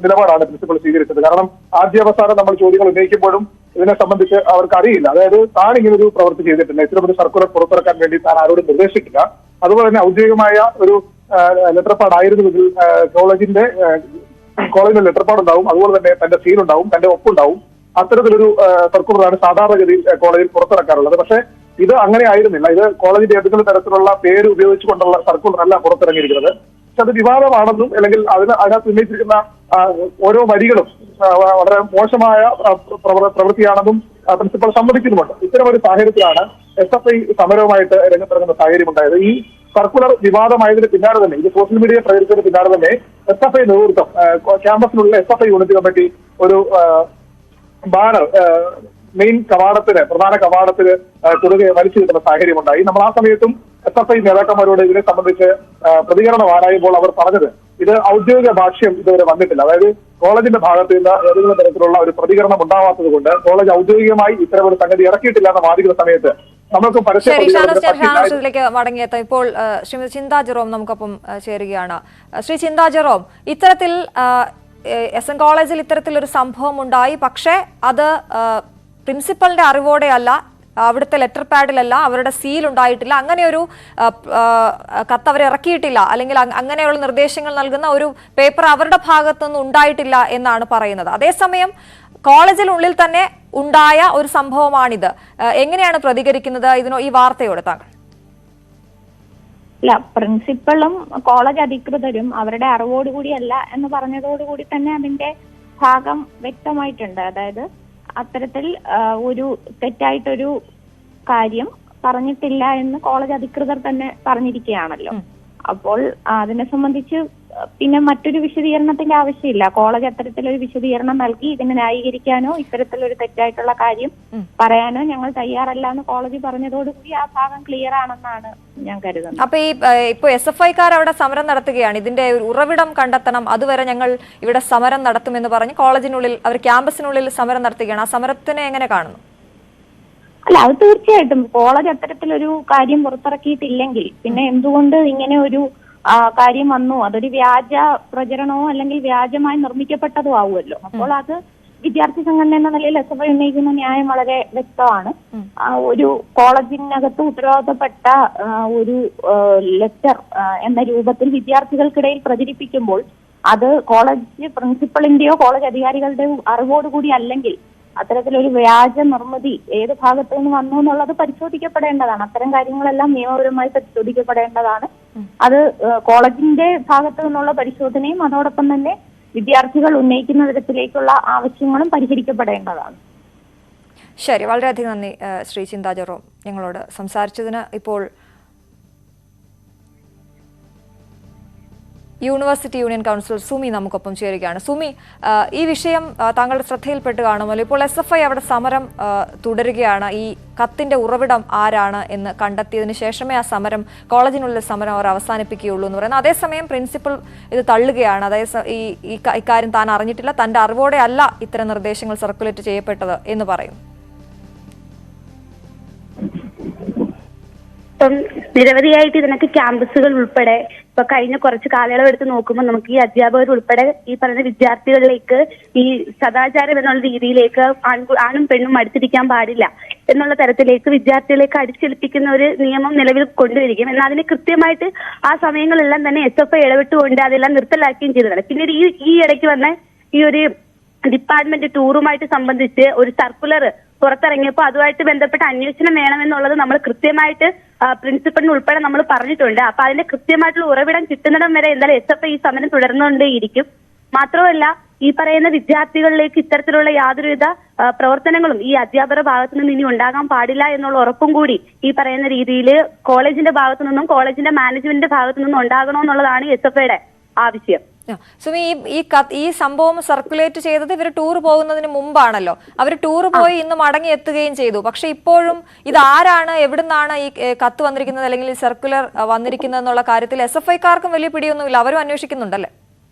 നിലപാടാണ് പ്രിൻസിപ്പൽ സ്വീകരിച്ചത്. കാരണം ആദ്യാവസാനം നമ്മൾ ചോദ്യങ്ങൾ ഉന്നയിക്കുമ്പോഴും ഇതിനെ സംബന്ധിച്ച് അവർക്ക് അറിയില്ല. അതായത് താൻ ഇങ്ങനൊരു പ്രവൃത്തി ചെയ്തിട്ടില്ല, ഇത്തരമൊരു സർക്കുലർ പുറത്തിറക്കാൻ വേണ്ടി താൻ ആരോടും നിർദ്ദേശിക്കില്ല. അതുപോലെ തന്നെ ഔദ്യോഗികമായ ഒരു ലെറ്റർപാടായിരുന്നുവെങ്കിൽ കോളേജിന്റെ ലെറ്റർപാട് ഉണ്ടാവും, അതുപോലെ തന്നെ തന്റെ സീൽ ഉണ്ടാവും, തന്റെ ഒപ്പുണ്ടാവും. അത്തരത്തിലൊരു സർക്കുലറാണ് സാധാരണഗതിയിൽ കോളേജിൽ പുറത്തിറക്കാറുള്ളത്. പക്ഷേ ഇത് അങ്ങനെ ആയിരുന്നില്ല. ഇത് കോളേജിന്റെ ഏതെങ്കിലും തരത്തിലുള്ള പേര് ഉപയോഗിച്ചുകൊണ്ടുള്ള സർക്കുലറല്ല പുറത്തിറങ്ങിയിരിക്കുന്നത്. പക്ഷെ അത് വിവാദമാണെന്നും അല്ലെങ്കിൽ അതിനകത്ത് ഉന്നയിച്ചിരിക്കുന്ന ഓരോ വരികളും വളരെ മോശമായ പ്രവൃത്തിയാണെന്നും പ്രിൻസിപ്പൽ സമ്മതിക്കുന്നുമുണ്ട്. ഇത്തരമൊരു സാഹചര്യത്തിലാണ് SFI സമരവുമായിട്ട് രംഗത്തിറങ്ങുന്ന സാഹചര്യം ഉണ്ടായത്. ഈ സർക്കുലർ വിവാദമായതിന് പിന്നാലെ തന്നെ, ഇത് സോഷ്യൽ മീഡിയയിൽ പ്രചരിച്ചതിന് പിന്നാലെ തന്നെ SFI നേതൃത്വം ക്യാമ്പസിനുള്ള SFI യൂണിറ്റ് കമ്മിറ്റി ഒരു ബാനർ മെയിൻ കവാടത്തിന്, പ്രധാന കവാടത്തിന് കുറുകെ വലിച്ചു കിട്ടുന്ന സാഹചര്യം ഉണ്ടായി. നമ്മൾ ആ സമയത്തും SFI നേതാക്കന്മാരോട് ഇതിനെ സംബന്ധിച്ച് പ്രതികരണം ആരായുമ്പോൾ അവർ പറഞ്ഞത് ഇത് ഔദ്യോഗിക ഭാഷ്യം ഇതുവരെ വന്നിട്ടില്ല. അതായത് കോളേജിന്റെ ഭാഗത്ത് നിന്ന് ഏതെങ്കിലും തരത്തിലുള്ള ഒരു പ്രതികരണം ഉണ്ടാവാത്തത് കൊണ്ട് കോളേജ് ഔദ്യോഗികമായി ഇത്തരമൊരു സംഗതി ഇറക്കിയിട്ടില്ല എന്ന് വാദിക്കുന്ന സമയത്ത് നമുക്ക് ലേക്ക് മടങ്ങിയെത്താം. ഇപ്പോൾ ശ്രീമതി ചിന്താ ജെറോം നമുക്കൊപ്പം ചേരുകയാണ്. ശ്രീ ചിന്താ ജെറോം, ഇത്തരത്തിൽ SN കോളേജിൽ ഇത്തരത്തിലൊരു സംഭവം ഉണ്ടായി, പക്ഷേ അത് പ്രിൻസിപ്പലിന്റെ അറിവോടെ അല്ല, അവിടുത്തെ ലെറ്റർ പാഡിലല്ല, അവരുടെ സീൽ ഉണ്ടായിട്ടില്ല, അങ്ങനെയൊരു കത്ത് അവർ ഇറക്കിയിട്ടില്ല, അല്ലെങ്കിൽ അങ്ങനെയുള്ള നിർദ്ദേശങ്ങൾ നൽകുന്ന ഒരു പേപ്പർ അവരുടെ ഭാഗത്തുനിന്ന് ഉണ്ടായിട്ടില്ല എന്നാണ് പറയുന്നത്. അതേസമയം കോളേജിനുള്ളിൽ തന്നെ ഉണ്ടായ ഒരു സംഭവമാണിത്. എങ്ങനെയാണ് പ്രതികരിക്കുന്നത് ഈ വാർത്തയോട് താങ്കൾ? അല്ല, പ്രിൻസിപ്പളും കോളേജ് അധികൃതരും അവരുടെ അറിവോടുകൂടിയല്ല എന്ന് പറഞ്ഞതോടുകൂടി തന്നെ അതിന്റെ ഭാഗം വ്യക്തമായിട്ടുണ്ട്. അതായത് അത്തരത്തിൽ ഒരു തെറ്റായിട്ടൊരു കാര്യം പറഞ്ഞിട്ടില്ല എന്ന് കോളേജ് അധികൃതർ തന്നെ പറഞ്ഞിരിക്കുകയാണല്ലോ. അപ്പോൾ അതിനെ സംബന്ധിച്ച് പിന്നെ മറ്റൊരു വിശദീകരണത്തിന്റെ ആവശ്യമില്ല. കോളേജ് അത്തരത്തിലൊരു വിശദീകരണം നൽകി ഇതിനെ ന്യായീകരിക്കാനോ ഇത്തരത്തിലൊരു തെറ്റായിട്ടുള്ള കാര്യം പറയാനോ ഞങ്ങൾ തയ്യാറല്ല എന്ന് കോളേജ് പറഞ്ഞതോടുകൂടി ആ ഭാഗം ക്ലിയർ ആണെന്നാണ് ഞാൻ കരുതുന്നത്. അപ്പൊ ഇപ്പൊ SFIക്കാർ അവിടെ സമരം നടത്തുകയാണ്, ഇതിന്റെ ഉറവിടം കണ്ടെത്തണം, അതുവരെ ഞങ്ങൾ ഇവിടെ സമരം നടത്തുമെന്ന് പറഞ്ഞ് കോളേജിനുള്ളിൽ, അവർ ക്യാമ്പസിനുള്ളിൽ സമരം നടത്തുകയാണ്. ആ സമരത്തിനെ എങ്ങനെ കാണുന്നു? അല്ല, അത് തീർച്ചയായിട്ടും കോളേജ് അത്തരത്തിലൊരു കാര്യം പുറത്തിറക്കിയിട്ടില്ലെങ്കിൽ പിന്നെ എന്തുകൊണ്ട് ഇങ്ങനെ ഒരു കാര്യം വന്നു? അതൊരു വ്യാജ പ്രചരണമോ അല്ലെങ്കിൽ വ്യാജമായി നിർമ്മിക്കപ്പെട്ടതോ ആവുമല്ലോ. അപ്പോൾ അത് വിദ്യാർത്ഥി സംഘടന എന്ന നിലയിൽ SFI ഉന്നയിക്കുന്ന ന്യായം വളരെ വ്യക്തമാണ്. ഒരു കോളേജിനകത്ത് ഉത്തരവാദിത്തപ്പെട്ട ഒരു ലെറ്റർ എന്ന രൂപത്തിൽ വിദ്യാർത്ഥികൾക്കിടയിൽ പ്രചരിപ്പിക്കുമ്പോൾ അത് കോളേജ് പ്രിൻസിപ്പളിന്റെയോ കോളേജ് അധികാരികളുടെയോ അറിവോടുകൂടി അല്ലെങ്കിൽ അത്തരത്തിലൊരു വ്യാജ നിർമ്മിതി ഏത് ഭാഗത്തു നിന്ന് വന്നു എന്നുള്ളത് പരിശോധിക്കപ്പെടേണ്ടതാണ്. അത്തരം കാര്യങ്ങളെല്ലാം നിയമപരമായി പരിശോധിക്കപ്പെടേണ്ടതാണ്. അത് കോളേജിന്റെ ഭാഗത്തു നിന്നുള്ള പരിശോധനയും അതോടൊപ്പം തന്നെ വിദ്യാർത്ഥികൾ ഉന്നയിക്കുന്ന തരത്തിലേക്കുള്ള ആവശ്യങ്ങളും പരിഹരിക്കപ്പെടേണ്ടതാണ്. ശരി, വളരെയധികം നന്ദി ശ്രീ ചിന്താ ജെറോം ഞങ്ങളോട് സംസാരിച്ചതിന്. ഇപ്പോൾ യൂണിവേഴ്സിറ്റി യൂണിയൻ കൗൺസിലർ സുമി നമുക്കൊപ്പം ചേരുകയാണ്. സുമി, ഈ വിഷയം താങ്കളുടെ ശ്രദ്ധയിൽപ്പെട്ട് കാണുമല്ലോ. ഇപ്പോൾ SFI അവിടെ സമരം തുടരുകയാണ്. ഈ കത്തിന്റെ ഉറവിടം ആരാണ് എന്ന് കണ്ടെത്തിയതിനു ശേഷമേ ആ സമരം, കോളേജിനുള്ളിൽ സമരം അവർ അവസാനിപ്പിക്കുകയുള്ളൂ എന്ന് പറയുന്നത്. അതേസമയം പ്രിൻസിപ്പൽ ഇത് തള്ളുകയാണ്. അതായത് ഇക്കാര്യം താൻ അറിഞ്ഞിട്ടില്ല, തന്റെ അറിവോടെ അല്ല ഇത്തരം നിർദ്ദേശങ്ങൾ സർക്കുലേറ്റ് ചെയ്യപ്പെട്ടത് എന്ന് പറയും. ഇപ്പം നിരവധിയായിട്ട് ഇതിനൊക്കെ ക്യാമ്പസുകൾ ഉൾപ്പെടെ ഇപ്പൊ കഴിഞ്ഞ കുറച്ച് കാലയളവ് എടുത്ത് നോക്കുമ്പോൾ നമുക്ക് ഈ അധ്യാപകർ ഉൾപ്പെടെ ഈ പറയുന്ന വിദ്യാർത്ഥികളിലേക്ക് ഈ സദാചാരം എന്നുള്ള രീതിയിലേക്ക് ആണും പെണ്ണും അടുത്തിരിക്കാൻ പാടില്ല എന്നുള്ള തരത്തിലേക്ക് വിദ്യാർത്ഥികളേക്ക് അടിച്ചേൽപ്പിക്കുന്ന ഒരു നിയമം നിലവിൽ കൊണ്ടുവരികയും എന്നാൽ അതിന് കൃത്യമായിട്ട് ആ സമയങ്ങളെല്ലാം തന്നെ SFI ഇടപെട്ടുകൊണ്ട് അതെല്ലാം നിർത്തലാക്കുകയും ചെയ്തതാണ്. പിന്നീട് ഈ ഇടയ്ക്ക് വന്ന ഈ ഒരു ഡിപ്പാർട്ട്മെന്റ് ടൂറുമായിട്ട് സംബന്ധിച്ച് ഒരു സർക്കുലർ പുറത്തിറങ്ങിയപ്പോൾ അതുമായിട്ട് ബന്ധപ്പെട്ട അന്വേഷണം വേണമെന്നുള്ളത് നമ്മൾ കൃത്യമായിട്ട് പ്രിൻസിപ്പലിന് ഉൾപ്പെടെ നമ്മൾ പറഞ്ഞിട്ടുണ്ട്. അപ്പൊ അതിന്റെ കൃത്യമായിട്ടുള്ള ഉറവിടം കിട്ടുന്നിടം വരെ എന്തായാലും SFI ഈ സമരം തുടർന്നുകൊണ്ടേയിരിക്കും. മാത്രമല്ല ഈ പറയുന്ന വിദ്യാർത്ഥികളിലേക്ക് ഇത്തരത്തിലുള്ള യാതൊരുവിധ പ്രവർത്തനങ്ങളും ഈ അധ്യാപകരുടെ ഭാഗത്തു നിന്ന് ഇനി ഉണ്ടാകാൻ പാടില്ല എന്നുള്ള ഉറപ്പും കൂടി ഈ പറയുന്ന രീതിയിൽ കോളേജിന്റെ ഭാഗത്തു നിന്നും കോളേജിന്റെ മാനേജ്മെന്റിന്റെ ഭാഗത്തു നിന്നും ഉണ്ടാകണമെന്നുള്ളതാണ് SFIയുടെ ആവശ്യം. സുമി, ഈ സംഭവം സർക്കുലേറ്റ് ചെയ്തത് ഇവർ ടൂർ പോകുന്നതിന് മുമ്പാണല്ലോ. അവർ ടൂർ പോയി ഇന്ന് മടങ്ങി എത്തുകയും ചെയ്തു. പക്ഷെ ഇപ്പോഴും ഇത് ആരാണ്, എവിടുന്നാണ് ഈ കത്ത് വന്നിരിക്കുന്നത് അല്ലെങ്കിൽ ഈ സർക്കുലർ വന്നിരിക്കുന്നത് എന്നുള്ള കാര്യത്തിൽ SFIക്കാർക്കും വലിയ പിടിയൊന്നുമില്ല. അവരും അന്വേഷിക്കുന്നുണ്ടല്ലേ?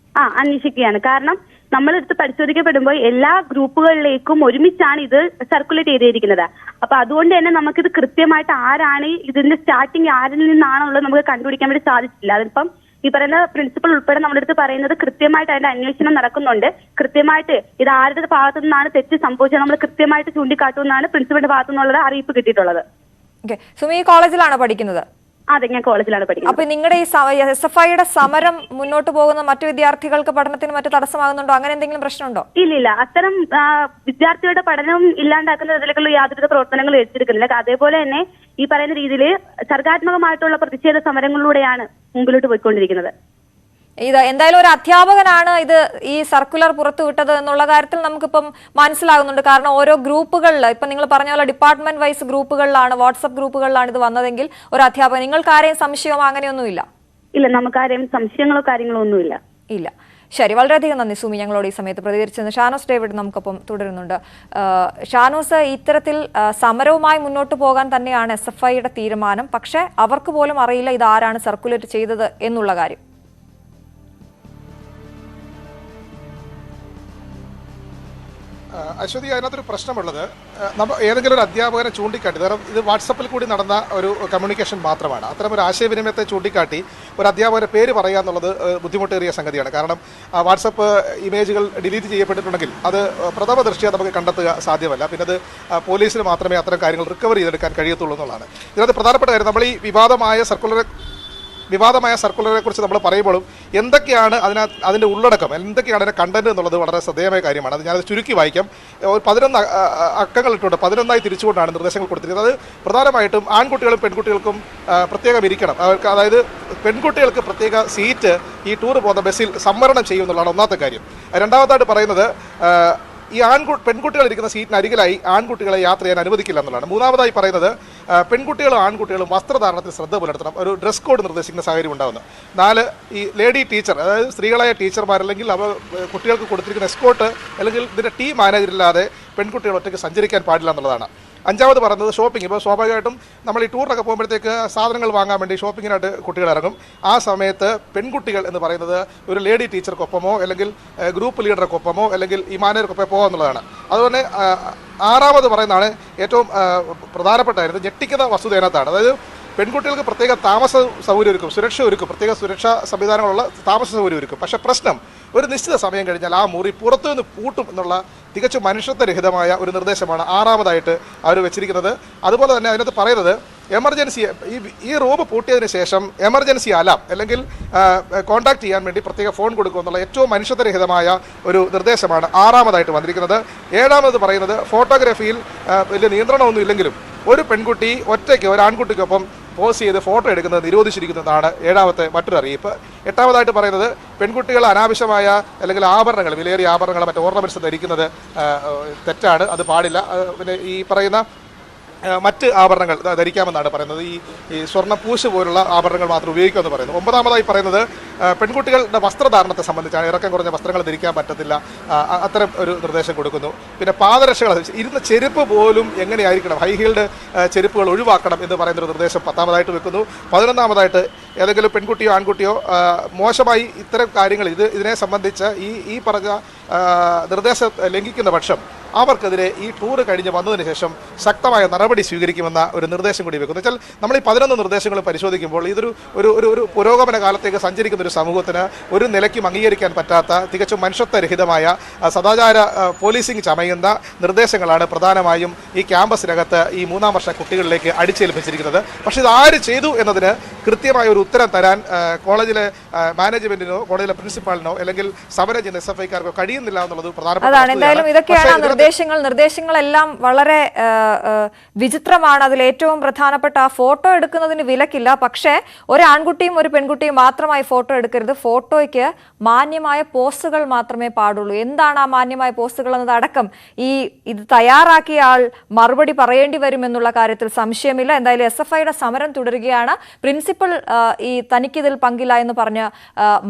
അന്വേഷിക്കുകയാണ്. കാരണം നമ്മളെടുത്ത് പരിശോധിക്കപ്പെടുമ്പോൾ എല്ലാ ഗ്രൂപ്പുകളിലേക്കും ഒരുമിച്ചാണ് ഇത് സർക്കുലേറ്റ് ചെയ്തിരിക്കുന്നത്. അപ്പൊ അതുകൊണ്ട് തന്നെ നമുക്കിത് കൃത്യമായിട്ട് ആരാണ് ഇതിന്റെ സ്റ്റാർട്ടിങ് ആരിൽ നിന്നാണുള്ളത് നമുക്ക് കണ്ടുപിടിക്കാൻ വേണ്ടി സാധിച്ചിട്ടില്ല. അതിപ്പം ഈ പറയുന്ന പ്രിൻസിപ്പൽ ഉൾപ്പെടെ നമ്മുടെ അടുത്ത് പറയുന്നത് കൃത്യമായിട്ട് അതിന്റെ അന്വേഷണം നടക്കുന്നുണ്ട്. കൃത്യമായിട്ട് ഇത് ആരുടെ ഭാഗത്തു നിന്നാണ് തെറ്റ് സംഭവിച്ചത് നമ്മൾ കൃത്യമായിട്ട് ചൂണ്ടിക്കാട്ടുമെന്നാണ് പ്രിൻസിപ്പലിന്റെ ഭാഗത്തു നിന്നുള്ള അറിയിപ്പ് കിട്ടിയിട്ടുള്ളത്. സുമി, ഈ കോളേജിലാണോ പഠിക്കുന്നത്? അതെ, ഞാൻ കോളേജിലാണ് പഠിക്കുന്നത്. അപ്പൊ നിങ്ങളുടെ ഈ SFIയുടെ സമരം മുന്നോട്ട് പോകുന്ന മറ്റു വിദ്യാർത്ഥികൾക്ക് പഠനത്തിന് മറ്റു തടസ്സമാകുന്നുണ്ടോ? അങ്ങനെ എന്തെങ്കിലും പ്രശ്നമുണ്ടോ? ഇല്ല, അത്തരം വിദ്യാർത്ഥിയുടെ പഠനം ഇല്ലാണ്ടാക്കുന്ന ഇതിലേക്കുള്ള യാതൊരു പ്രവർത്തനങ്ങളും ഏറ്റെടുക്കുന്നില്ല. അതേപോലെ തന്നെ ഈ പറയുന്ന രീതിയിൽ സർഗാത്മകമായിട്ടുള്ള പ്രതിഷേധ സമരങ്ങളിലൂടെയാണ് മുമ്പിലോട്ട് പോയിക്കൊണ്ടിരിക്കുന്നത്. ഇത് എന്തായാലും ഒരു അധ്യാപകനാണ് ഇത് ഈ സർക്കുലർ പുറത്തുവിട്ടത് എന്നുള്ള കാര്യത്തിൽ നമുക്കിപ്പം മനസ്സിലാകുന്നുണ്ട്. കാരണം ഓരോ ഗ്രൂപ്പുകളിൽ ഇപ്പം നിങ്ങൾ പറഞ്ഞ പോലെ ഡിപ്പാർട്ട്മെന്റ് വൈസ് ഗ്രൂപ്പുകളിലാണ്, വാട്സപ്പ് ഗ്രൂപ്പുകളിലാണ് ഇത് വന്നതെങ്കിൽ ഒരു അധ്യാപകൻ, നിങ്ങൾക്ക് ആരെയും സംശയമോ അങ്ങനെയൊന്നുമില്ല? ഇല്ല, നമുക്ക് ആരെയും സംശയങ്ങളോ കാര്യങ്ങളോ ഒന്നുമില്ല. ഇല്ല. ശരി, വളരെയധികം നന്ദി സുമി ഞങ്ങളോട് ഈ സമയത്ത് പ്രതികരിച്ചത്. ഷാനോസ് ഡേവിഡ് നമുക്കൊപ്പം തുടരുന്നുണ്ട്. ഷാനോസ്, ഇത്തരത്തിൽ സമരവുമായി മുന്നോട്ട് പോകാൻ തന്നെയാണ് SFIയുടെ തീരുമാനം. പക്ഷേ അവർക്ക് പോലും അറിയില്ല ഇത് ആരാണ് സർക്കുലേറ്റ് ചെയ്തത് എന്നുള്ള കാര്യം. അശ്വതി, അതിനകത്തൊരു പ്രശ്നമുള്ളത് നമ്മൾ ഏതെങ്കിലും ഒരു അധ്യാപകനെ ചൂണ്ടിക്കാട്ടി, കാരണം ഇത് വാട്സപ്പിൽ കൂടി നടന്ന ഒരു കമ്മ്യൂണിക്കേഷൻ മാത്രമാണ്. അത്തരം ഒരു ആശയവിനിമയത്തെ ചൂണ്ടിക്കാട്ടി ഒരു അധ്യാപകൻ്റെ പേര് പറയുക എന്നുള്ളത് ബുദ്ധിമുട്ടേറിയ സംഗതിയാണ്. കാരണം വാട്സപ്പ് ഇമേജുകൾ ഡിലീറ്റ് ചെയ്യപ്പെട്ടിട്ടുണ്ടെങ്കിൽ അത് പ്രഥമ ദൃഷ്ട്യാ നമുക്ക് കണ്ടെത്തുക സാധ്യമല്ല. പിന്നെ അത് പോലീസിന് മാത്രമേ അത്തരം കാര്യങ്ങൾ റിക്കവർ ചെയ്തെടുക്കാൻ കഴിയത്തുള്ളൂ എന്നുള്ളതാണ്. ഇതിനകത്ത് പ്രധാനപ്പെട്ട കാര്യം, നമ്മൾ ഈ വിവാദമായ സർക്കുലറെ കുറിച്ച് നമ്മൾ പറയുമ്പോഴും എന്തൊക്കെയാണ് അതിൻ്റെ ഉള്ളടക്കം, എന്തൊക്കെയാണ് അതിൻ്റെ കണ്ടന്റ് എന്നുള്ളത് വളരെ ശ്രദ്ധേയമായ കാര്യമാണ്. അത് ഞാനത് ചുരുക്കി വായിക്കാം. 11 അക്കങ്ങൾ ഇട്ടുണ്ട്, 11ആയി തിരിച്ചുകൊണ്ടാണ് നിർദ്ദേശങ്ങൾ കൊടുത്തിരിക്കുന്നത്. അത് പ്രധാനമായിട്ടും ആൺകുട്ടികളും പെൺകുട്ടികൾക്കും പ്രത്യേകം ഇരിക്കണം. അവർക്ക്, അതായത് പെൺകുട്ടികൾക്ക് പ്രത്യേക സീറ്റ് ഈ ടൂർ പോകുന്ന ബസ്സിൽ സംവരണം ചെയ്യും എന്നുള്ളതാണ് ഒന്നാമത്തെ കാര്യം. രണ്ടാമതായിട്ട് പറയുന്നത് ഈ പെൺകുട്ടികൾ ഇരിക്കുന്ന സീറ്റിന് അരികിലായി ആൺകുട്ടികളെ യാത്ര ചെയ്യാൻ അനുവദിക്കില്ല എന്നുള്ളതാണ്. മൂന്നാമതായി പറയുന്നത് പെൺകുട്ടികളും ആൺകുട്ടികളും വസ്ത്രധാരണത്തിൽ ശ്രദ്ധ പുലർത്തണം, ഒരു ഡ്രസ് കോഡ് നിർദ്ദേശിക്കുന്ന സാഹചര്യം ഉണ്ടാകുന്നു. 4, ഈ ലേഡി ടീച്ചർ, അതായത് സ്ത്രീകളായ ടീച്ചർമാർ അല്ലെങ്കിൽ അവർ കുട്ടികൾക്ക് കൊടുത്തിരിക്കുന്ന എസ്കോർട്ട് അല്ലെങ്കിൽ ഇതിൻ്റെ ടീം മാനേജറില്ലാതെ പെൺകുട്ടികൾ ഒറ്റയ്ക്ക് സഞ്ചരിക്കാൻ പാടില്ല എന്നുള്ളതാണ്. 5ാമത് പറയുന്നത് ഷോപ്പിംഗ്. ഇപ്പോൾ സ്വാഭാവികമായിട്ടും നമ്മൾ ഈ ടൂറിനൊക്കെ പോകുമ്പോഴത്തേക്ക് സാധനങ്ങൾ വാങ്ങാൻ വേണ്ടി ഷോപ്പിങ്ങിനായിട്ട് കുട്ടികൾ ഇറങ്ങും. ആ സമയത്ത് പെൺകുട്ടികൾ എന്ന് പറയുന്നത് ഒരു ലേഡി ടീച്ചർക്കൊപ്പമോ അല്ലെങ്കിൽ ഗ്രൂപ്പ് ലീഡർക്കൊപ്പമോ അല്ലെങ്കിൽ ഈ മാനേജർക്കൊപ്പം പോകുക എന്നുള്ളതാണ്. അതുപോലെ 6ാമത് പറയുന്നതാണ് ഏറ്റവും പ്രധാനപ്പെട്ട കാര്യം, ഞെട്ടിക്കുന്ന വസ്തുത അതിനകത്താണ്. അതായത് പെൺകുട്ടികൾക്ക് പ്രത്യേക താമസ സൗകര്യം ഒരുക്കും, സുരക്ഷ ഒരുക്കും, പ്രത്യേക സുരക്ഷാ സംവിധാനങ്ങളുള്ള താമസ സൗകര്യം ഒരുക്കും. പക്ഷേ പ്രശ്നം, ഒരു നിശ്ചിത സമയം കഴിഞ്ഞാൽ ആ മുറി പുറത്തുനിന്ന് പൂട്ടും എന്നുള്ള തികച്ചും മനുഷ്യത്വരഹിതമായ ഒരു നിർദ്ദേശമാണ് 6ാമതായിട്ട് അവർ വെച്ചിരിക്കുന്നത്. അതുപോലെ തന്നെ അതിനകത്ത് പറയുന്നത് എമർജൻസി, ഈ റൂം പൂട്ടിയതിന് ശേഷം എമർജൻസി അലാം അല്ലെങ്കിൽ കോൺടാക്ട് ചെയ്യാൻ വേണ്ടി പ്രത്യേക ഫോൺ കൊടുക്കുക എന്നുള്ള ഏറ്റവും മനുഷ്യത്വരഹിതമായ ഒരു നിർദ്ദേശമാണ് 6ാമതായിട്ട് വന്നിരിക്കുന്നത്. 7ാമത് പറയുന്നത് ഫോട്ടോഗ്രാഫിയിൽ വലിയ നിയന്ത്രണമൊന്നും ഇല്ലെങ്കിലും ഒരു പെൺകുട്ടി ഒറ്റയ്ക്ക് ഒരു ആൺകുട്ടിക്കൊപ്പം പോസ് ചെയ്ത് ഫോട്ടോ എടുക്കുന്നത് നിരോധിച്ചിരിക്കുന്നതാണ് 7ാമത്തെ മറ്റൊരു അറിയിപ്പ്. 8ാമതായിട്ട് പറയുന്നത് പെൺകുട്ടികൾ അനാവശ്യമായ അല്ലെങ്കിൽ ആഭരണങ്ങൾ, വിലയേറിയ ആഭരണങ്ങൾ, മറ്റ് ഓർണമെൻറ്റ്സ് ധരിക്കുന്നത് തെറ്റാണ്, അത് പാടില്ല. പിന്നെ ഈ പറയുന്ന മറ്റ് ആഭരണങ്ങൾ ധരിക്കാമെന്നാണ് പറയുന്നത്. ഈ സ്വർണ്ണപ്പൂശ് പോലുള്ള ആഭരണങ്ങൾ മാത്രം ഉപയോഗിക്കുമെന്ന് പറയുന്നു. 9ാമതായി പറയുന്നത് പെൺകുട്ടികളുടെ വസ്ത്രധാരണത്തെ സംബന്ധിച്ചാണ്, ഇറക്കം കുറഞ്ഞ വസ്ത്രങ്ങൾ ധരിക്കാൻ പറ്റത്തില്ല, അത്തരം ഒരു നിർദ്ദേശം കൊടുക്കുന്നു. പിന്നെ പാദരക്ഷകൾ, ഇരുന്ന ചെരുപ്പ് പോലും എങ്ങനെയായിരിക്കണം, ഹൈ ഹീൽഡ് ചെരുപ്പുകൾ ഒഴിവാക്കണം എന്ന് പറയുന്നൊരു നിർദ്ദേശം 10ാമതായിട്ട് വെക്കുന്നു. 11ാമതായിട്ട് ഏതെങ്കിലും പെൺകുട്ടിയോ ആൺകുട്ടിയോ മോശമായി ഇത്തരം കാര്യങ്ങൾ ഇതിനെ സംബന്ധിച്ച് ഈ പറഞ്ഞ നിർദ്ദേശം ലംഘിക്കുന്ന പക്ഷം അവർക്കെതിരെ ഈ ടൂർ കഴിഞ്ഞ് വന്നതിന് ശേഷം ശക്തമായ നടപടി സ്വീകരിക്കുമെന്ന ഒരു നിർദ്ദേശം കൂടി വെക്കുന്നു. വെച്ചാൽ നമ്മൾ ഈ 11 നിർദ്ദേശങ്ങൾ പരിശോധിക്കുമ്പോൾ ഇതൊരു ഒരു പുരോഗമന കാലത്തേക്ക് സഞ്ചരിക്കുന്ന ഒരു സമൂഹത്തിന് ഒരു നിലയ്ക്കും അംഗീകരിക്കാൻ പറ്റാത്ത തികച്ചും മനുഷ്യത്വരഹിതമായ സദാചാര പോലീസിംഗ് ചമയുന്ന നിർദ്ദേശങ്ങളാണ് പ്രധാനമായും ഈ ക്യാമ്പസിനകത്ത് ഈ 3ാം വർഷ കുട്ടികളിലേക്ക് അടിച്ചേൽപ്പിച്ചിരിക്കുന്നത്. പക്ഷേ ഇത് ആര് ചെയ്തു എന്നതിന് കൃത്യമായ ഒരു ഉത്തരം തരാൻ കോളേജിലെ മാനേജ്മെന്റിനോ കോളേജിലെ പ്രിൻസിപ്പാളിനോ അല്ലെങ്കിൽ സമരം ചെയ്യുന്ന SFIക്കാർക്കോ കഴിയുന്നില്ല എന്നുള്ളത് അതാണ്. എന്തായാലും ഇതൊക്കെയാണ് നിർദ്ദേശങ്ങളെല്ലാം വളരെ വിചിത്രമാണ്. അതിൽ ഏറ്റവും പ്രധാനപ്പെട്ട ആ ഫോട്ടോ എടുക്കുന്നതിന് വിലക്കില്ല, പക്ഷേ ഒരു ആൺകുട്ടിയും ഒരു പെൺകുട്ടിയും മാത്രമായി ഫോട്ടോ എടുക്കരുത്. ഫോട്ടോയ്ക്ക് മാന്യമായ പോസ്റ്റുകൾ മാത്രമേ പാടുള്ളൂ. എന്താണ് ആ മാന്യമായ പോസ്റ്റുകൾ എന്നതടക്കം ഇത് തയ്യാറാക്കിയ ആൾ മറുപടി പറയേണ്ടി വരുമെന്നുള്ള കാര്യത്തിൽ സംശയമില്ല. എന്തായാലും SFIയുടെ സമരം തുടരുകയാണ്. പ്രിൻസിപ്പൽ തനിക്കിതിൽ പങ്കില്ല എന്ന് പറഞ്ഞ്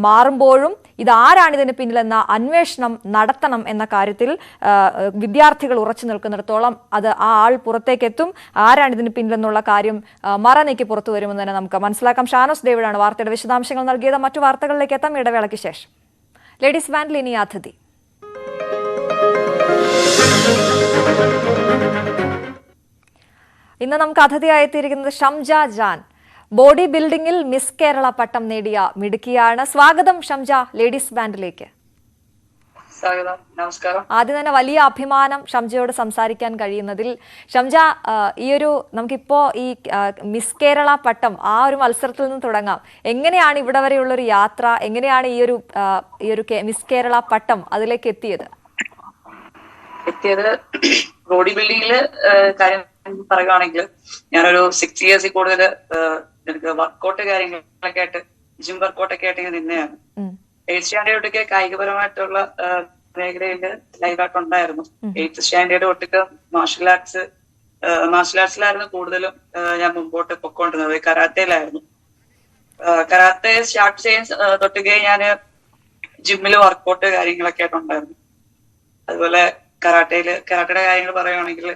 മാറുമ്പോഴും ഇതാരാണ് ഇതിന് പിന്നിലെന്ന അന്വേഷണം നടത്തണം എന്ന കാര്യത്തിൽ വിദ്യാർത്ഥികൾ ഉറച്ചു നിൽക്കുന്നിടത്തോളം ആ ആൾ പുറത്തേക്കെത്തും. ആരാണ് ഇതിന് പിന്നിലെന്നുള്ള കാര്യം മറനീക്കി പുറത്തു വരുമെന്ന് തന്നെ നമുക്ക് മനസ്സിലാക്കാം. ഷാനോസ് ഡേവിഡാണ് വാർത്തയുടെ വിശദാംശങ്ങൾ നൽകിയത്. മറ്റു വാർത്തകളിലേക്ക് എത്താം ഇടവേളയ്ക്ക് ശേഷം. ലേഡീസ് ബാൻഡിൽ ഇനി അതിഥി. ഇന്ന് നമുക്ക് അതിഥിയായെത്തിയിരിക്കുന്നത് ഷംജ ജാൻ. ബോഡി ബിൽഡിംഗിൽ മിസ് കേരള പട്ടം നേടിയ മിടുക്കിയാണ്. സ്വാഗതം ഷംജ ലേഡീസ് ബാൻഡിലേക്ക്. നമസ്കാരം. ആദ്യം തന്നെ വലിയ അഭിമാനം ഷംജയോട് സംസാരിക്കാൻ കഴിയുന്നതിൽ. ഷംജ, നമുക്കിപ്പോ ഈ മിസ് കേരള പട്ടം ആ ഒരു മത്സരത്തിൽ നിന്ന് തുടങ്ങാം. എങ്ങനെയാണ് ഇവിടെ വരെയുള്ളൊരു യാത്ര, എങ്ങനെയാണ് ഈ ഒരു മിസ് കേരള പട്ടം അതിലേക്ക് എത്തിയത്? ബോഡി ബിൽഡിങ്ങില് കാര്യം പറയുകയാണെങ്കിൽ ഞാനൊരു 6 years കൂടുതൽ എനിക്ക് വർക്കൗട്ട് കാര്യങ്ങളൊക്കെ ആയിട്ട് ജിം വർക്കൗട്ടൊക്കെ ആയിട്ട് ഇങ്ങനെ നിന്നെയാണ്. 8th സ്റ്റാൻഡേർഡൊക്കെ കായികപരമായിട്ടുള്ള മേഖലയില് ലൈവായിട്ട് ഉണ്ടായിരുന്നു. 8th സ്റ്റാൻഡേർഡ് തൊട്ടിട്ട് മാർഷൽ ആർട്സിലായിരുന്നു കൂടുതലും ഞാൻ മുമ്പോട്ട് പൊക്കോണ്ടിരുന്നത്. കരാത്തയിലായിരുന്നു. കരാത്തെ സ്റ്റാർട്ട് ചെയ്യാൻ തൊട്ടുകയെ ഞാൻ ജിമ്മില് വർക്കൗട്ട് കാര്യങ്ങളൊക്കെ ആയിട്ടുണ്ടായിരുന്നു. അതുപോലെ കരാട്ടയുടെ കാര്യങ്ങൾ പറയുകയാണെങ്കിൽ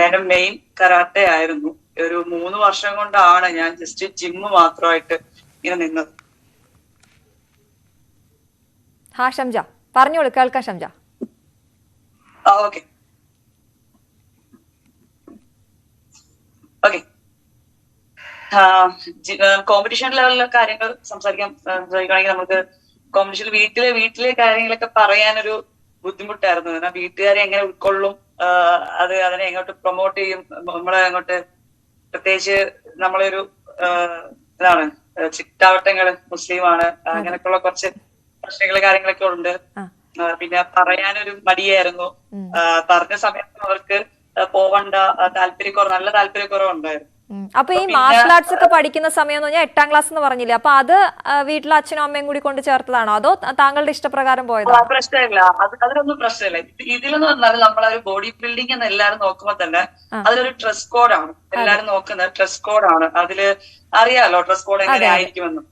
എന്റെ മെയിൻ കരാട്ടെ ആയിരുന്നു. ഒരു 3 വർഷം കൊണ്ടാണ് ഞാൻ ജസ്റ്റ് ജിമ്മ് മാത്രമായിട്ട് ഇങ്ങനെ നിന്നത്. ഷംജ പറഞ്ഞോളൂ, കേൾക്കാം ഷംജ. ഓക്കെ കോമ്പറ്റീഷൻ ലെവലിലെ കാര്യങ്ങൾ സംസാരിക്കുകയാണെങ്കിൽ നമുക്ക് കോമ്പറ്റീഷൻ വീട്ടിലെ കാര്യങ്ങളൊക്കെ പറയാനൊരു ബുദ്ധിമുട്ടായിരുന്നു. കാരണം വീട്ടുകാരെ എങ്ങനെ ഉൾക്കൊള്ളും, അതിനെ എങ്ങോട്ട് പ്രൊമോട്ട് ചെയ്യും, നമ്മളെ അങ്ങോട്ട് പ്രത്യേകിച്ച് നമ്മളൊരു ഇതാണ് ചിട്ടാവട്ടങ്ങള് മുസ്ലിമാണ്, അങ്ങനെയൊക്കെയുള്ള കുറച്ച് പ്രശ്നങ്ങള് കാര്യങ്ങളൊക്കെ ഉണ്ട്. പിന്നെ പറയാനൊരു മടിയായിരുന്നു. പറഞ്ഞ സമയത്ത് അവർക്ക് പോവണ്ട നല്ല താല്പര്യക്കുറവുണ്ടായിരുന്നു. അപ്പൊ ഈ മാർഷൽ ആർട്സ് ഒക്കെ പഠിക്കുന്ന സമയം എന്ന് പറഞ്ഞാൽ 8ാം ക്ലാസ് എന്ന് പറഞ്ഞില്ലേ, അപ്പൊ അത് വീട്ടിലെ അച്ഛനും അമ്മയും കൂടി കൊണ്ട് ചേർത്തതാണോ അതോ താങ്കളുടെ ഇഷ്ടപ്രകാരം പോയതോ? പ്രശ്നമില്ല, അതിലൊന്നും പ്രശ്നമില്ല. ഇതിലെന്ന് പറഞ്ഞാൽ നമ്മളൊരു ബോഡി ബിൽഡിംഗ് എന്ന് എല്ലാവരും നോക്കുമ്പോ തന്നെ അതിലൊരു ഡ്രസ് കോഡാണ് എല്ലാരും നോക്കുന്നത്. ഡ്രസ് കോഡാണ്. അതില് അറിയാലോ ഡ്രസ് കോഡ് എങ്ങനെ ആയിരിക്കുമെന്നും.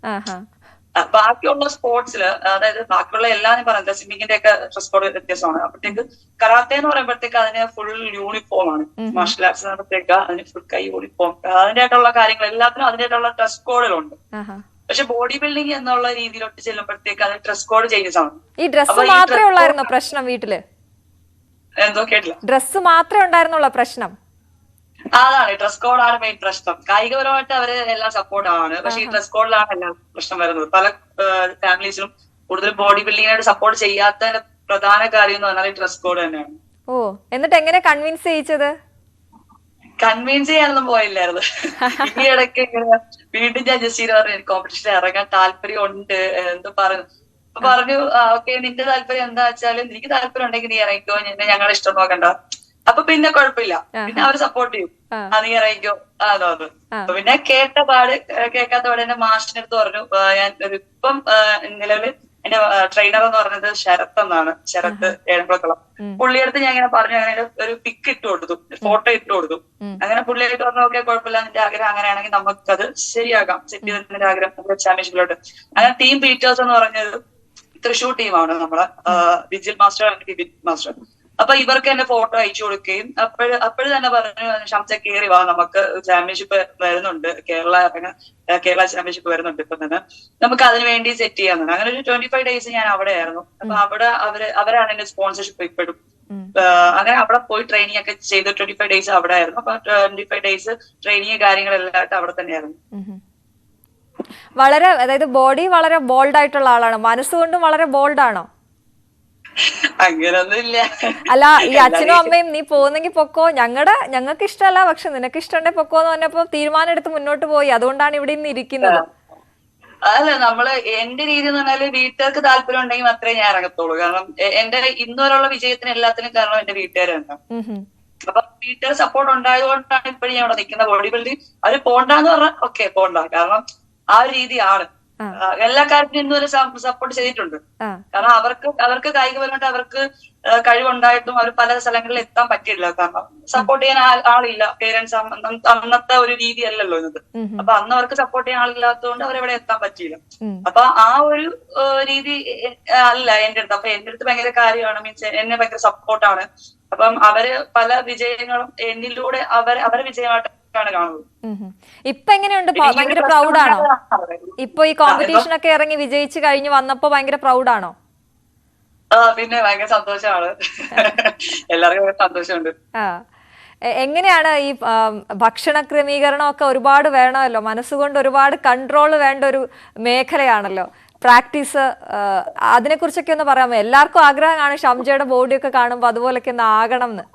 ബാക്കിയുള്ള സ്പോർട്സില്, അതായത് ബാക്കിയുള്ള എല്ലാം പറയുന്നത് സ്വിമ്മിങ്ങിന്റെ ഒക്കെ ഡ്രസ് കോഡ് വ്യത്യാസമാണ്. അപ്പോഴത്തേക്ക് കരാത്തെ എന്ന് പറയുമ്പോഴത്തേക്ക് അതിന് ഫുൾ യൂണിഫോം ആണ്. മാർഷൽ ആർട്സ് പറയുമ്പോഴത്തേക്ക് അതിന് ഫുൾ കൈ യൂണിഫോം, അതിന്റെയായിട്ടുള്ള കാര്യങ്ങൾ എല്ലാത്തിനും അതിന്റെയായിട്ടുള്ള ഡ്രസ് കോഡുകളുണ്ട്. പക്ഷെ ബോഡി ബിൽഡിംഗ് എന്നുള്ള രീതിയിലോട്ട് ചെല്ലുമ്പോഴത്തേക്ക് അത് ഡ്രസ് കോഡ് ചേഞ്ചസ് ആണ്. ഈ ഡ്രസ് മാത്രമേ ഉള്ളായിരുന്നോ പ്രശ്നം വീട്ടില്? എന്തോ കേട്ടില്ല. ഡ്രസ് മാത്രമേ ഉണ്ടായിരുന്നുള്ളൂ പ്രശ്നം? അതാണ്, ഡ്രസ് കോഡാണ് മെയിൻ പ്രശ്നം. കായികപരമായിട്ട് അവര് എല്ലാം സപ്പോർട്ടാണ്, പക്ഷെ ഈ ഡ്രസ് കോഡിലാണ് എല്ലാം പ്രശ്നം വരുന്നത്. പല ഫാമിലീസിലും കൂടുതൽ ബോഡി ബിൽഡിങ്ങിനായിട്ട് സപ്പോർട്ട് ചെയ്യാത്തതിന്റെ പ്രധാന കാര്യം എന്ന് പറഞ്ഞാൽ ഈ ഡ്രസ് കോഡ് തന്നെയാണ്. ഓ, എന്നിട്ട് എങ്ങനെ കൺവിൻസ് ചെയ്യിച്ചത്? കൺവിൻസ് ചെയ്യാനൊന്നും പോയില്ലായിരുന്നു. ഈ ഇടയ്ക്ക് ഇങ്ങനെ വീണ്ടും ഞാൻ ജസ്റ്റ് പറഞ്ഞു കോമ്പറ്റീഷനിൽ ഇറങ്ങാൻ താല്പര്യം ഉണ്ട് എന്ന് പറഞ്ഞു. ഓക്കെ, നിന്റെ താല്പര്യം എന്താ വെച്ചാലും എനിക്ക് താല്പര്യം ഉണ്ടെങ്കിൽ നീ ഇറങ്ങിക്കോ, ഞങ്ങളെ ഇഷ്ടം നോക്കണ്ട. അപ്പൊ പിന്നെ കുഴപ്പമില്ല, പിന്നെ അവര് സപ്പോർട്ട് ചെയ്യും. നീ ഇറങ്ങിക്കോ അതോ അത്. അപ്പൊ പിന്നെ കേൾക്കാത്ത പാട് എന്റെ മാഷിന്റെ അടുത്ത് പറഞ്ഞു. ഞാൻ ഇപ്പം നിലവില് എന്റെ ട്രെയിനർ എന്ന് പറഞ്ഞത് ശരത് എന്നാണ്, ശരത് ഏഴംകുളക്കളം. പുള്ളിയെടുത്ത് ഞാൻ ഇങ്ങനെ പറഞ്ഞു, അങ്ങനെ ഒരു പിക്ക് ഇട്ട് കൊടുത്തു, ഫോട്ടോ ഇട്ട് കൊടുത്തു. അങ്ങനെ പുള്ളിയായിട്ട് പറഞ്ഞു ഓക്കെ കുഴപ്പമില്ല, നിന്റെ ആഗ്രഹം അങ്ങനെയാണെങ്കിൽ നമുക്കത് ശരിയാക്കാം, സെറ്റ് ചെയ്തിട്ട് ആഗ്രഹം ചാമ്പ്യൻഷിപ്പിലോട്ട്. അങ്ങനെ ടീം ബീറ്റേഴ്സ് എന്ന് പറഞ്ഞത് തൃശ്ശൂർ ടീമാണ് നമ്മളെ, വിജിൽ മാസ്റ്റർ വിപിൻ മാസ്റ്റർ. അപ്പൊ ഇവർക്ക് എന്റെ ഫോട്ടോ അയച്ചു കൊടുക്കുകയും അപ്പോഴും തന്നെ പറഞ്ഞു ഷംസ കയറി വാ, നമുക്ക് ചാമ്പ്യൻഷിപ്പ് വരുന്നുണ്ട്, കേരള ചാമ്പ്യൻഷിപ്പ് വരുന്നുണ്ട് ഇപ്പൊ തന്നെ, നമുക്ക് അതിന് വേണ്ടി സെറ്റ് ചെയ്യാന്നുണ്ട്. അങ്ങനെ ഒരു 25 days ഞാൻ അവിടെ ആയിരുന്നു. അപ്പൊ അവിടെ അവരാണ് എന്റെ സ്പോൺസർഷിപ്പ് ഇപ്പോഴും. അങ്ങനെ അവിടെ പോയി ട്രെയിനിങ് ഒക്കെ ചെയ്ത് 25 days അവിടെ ആയിരുന്നു. അപ്പൊ 25 days ട്രെയിനിങ് കാര്യങ്ങളെല്ലാം അവിടെ തന്നെയായിരുന്നു. വളരെ, അതായത് ബോഡി വളരെ ബോൾഡ് ആയിട്ടുള്ള ആളാണ്, മനസ്സുകൊണ്ടും വളരെ ബോൾഡ് ആണോ? അങ്ങനൊന്നും ഇല്ല. അല്ല, ഈ അച്ഛനും അമ്മയും നീ പോകുന്നെങ്കിൽ പൊക്കോ, ഞങ്ങൾക്ക് ഇഷ്ടമല്ല, പക്ഷെ നിനക്ക് ഇഷ്ടമുണ്ടെ പൊക്കോ എന്ന് പറഞ്ഞപ്പോ തീരുമാനം എടുത്ത് മുന്നോട്ട് പോയി. അതുകൊണ്ടാണ് ഇവിടെ ഇന്ന് ഇരിക്കുന്നത്. അല്ല, നമ്മള് എന്റെ രീതി എന്ന് പറഞ്ഞാല് വീട്ടുകാർക്ക് താല്പര്യം ഉണ്ടെങ്കിൽ മാത്രമേ ഞാൻ ഇറങ്ങത്തുള്ളൂ. കാരണം എന്റെ ഇന്നുവരെയുള്ള വിജയത്തിന് എല്ലാത്തിനും കാരണം എന്റെ വീട്ടുകാരാണ്. അപ്പൊ വീട്ടുകാർ സപ്പോർട്ട് ഉണ്ടായതുകൊണ്ടാണ് ഇപ്പോഴും ഞാൻ ഇവിടെ നിൽക്കുന്ന. ബോഡി ബിൽഡിംഗ് അവര് പോണ്ടെന്ന് പറഞ്ഞാൽ ഓക്കെ പോണ്ട, കാരണം ആ ഒരു രീതിയാണ്. എല്ലാ കാര്യത്തിനും ഇന്നുവരെ സപ്പോർട്ട് ചെയ്തിട്ടുണ്ട്. കാരണം അവർക്ക് കായികപരമായിട്ട് അവർക്ക് കഴിവുണ്ടായിട്ടും അവർ പല സ്ഥലങ്ങളിൽ എത്താൻ പറ്റിയില്ല. കാരണം സപ്പോർട്ട് ചെയ്യാൻ ആളില്ല. പേരൻസ് അന്നത്തെ ഒരു രീതി അല്ലല്ലോ ഇന്നത്. അപ്പൊ അന്ന് അവർക്ക് സപ്പോർട്ട് ചെയ്യാൻ ആളില്ലാത്തതുകൊണ്ട് അവരെവിടെ എത്താൻ പറ്റിയില്ല. അപ്പൊ ആ ഒരു രീതി അല്ല എന്റെ അടുത്ത്. അപ്പൊ എന്റെ അടുത്ത് ഭയങ്കര കാര്യമാണ്, മീൻസ് എന്നെ ഭയങ്കര സപ്പോർട്ടാണ്. അപ്പം അവര് പല വിജയങ്ങളും എന്നിലൂടെ അവരെ വിജയമായിട്ടാണ് കാണുന്നത്. ഇപ്പൊ എങ്ങനെയുണ്ട്? ഭയങ്കര പ്രൗഡാണോ? ഇപ്പൊ ഈ കോമ്പറ്റീഷൻ ഒക്കെ ഇറങ്ങി വിജയിച്ചു കഴിഞ്ഞ് വന്നപ്പോ ഭയങ്കര പ്രൗഡാണോ? പിന്നെ ഭയങ്കര സന്തോഷമാണ്. എല്ലാവർക്കും സന്തോഷമുണ്ട്. എങ്ങനെയാണ് ഈ ഭക്ഷണ ക്രമീകരണം ഒക്കെ ഒരുപാട് വേണമല്ലോ, മനസ്സുകൊണ്ട് ഒരുപാട് കൺട്രോൾ വേണ്ട ഒരു മേഖലയാണല്ലോ പ്രാക്ടീസ്. അതിനെ കുറിച്ചൊക്കെ ഒന്ന് പറയാമോ? എല്ലാവർക്കും ആഗ്രഹമാണ് ഷംജയുടെ ബോഡിയൊക്കെ കാണുമ്പോൾ അതുപോലൊക്കെ ഒന്ന് ആകണം എന്ന്.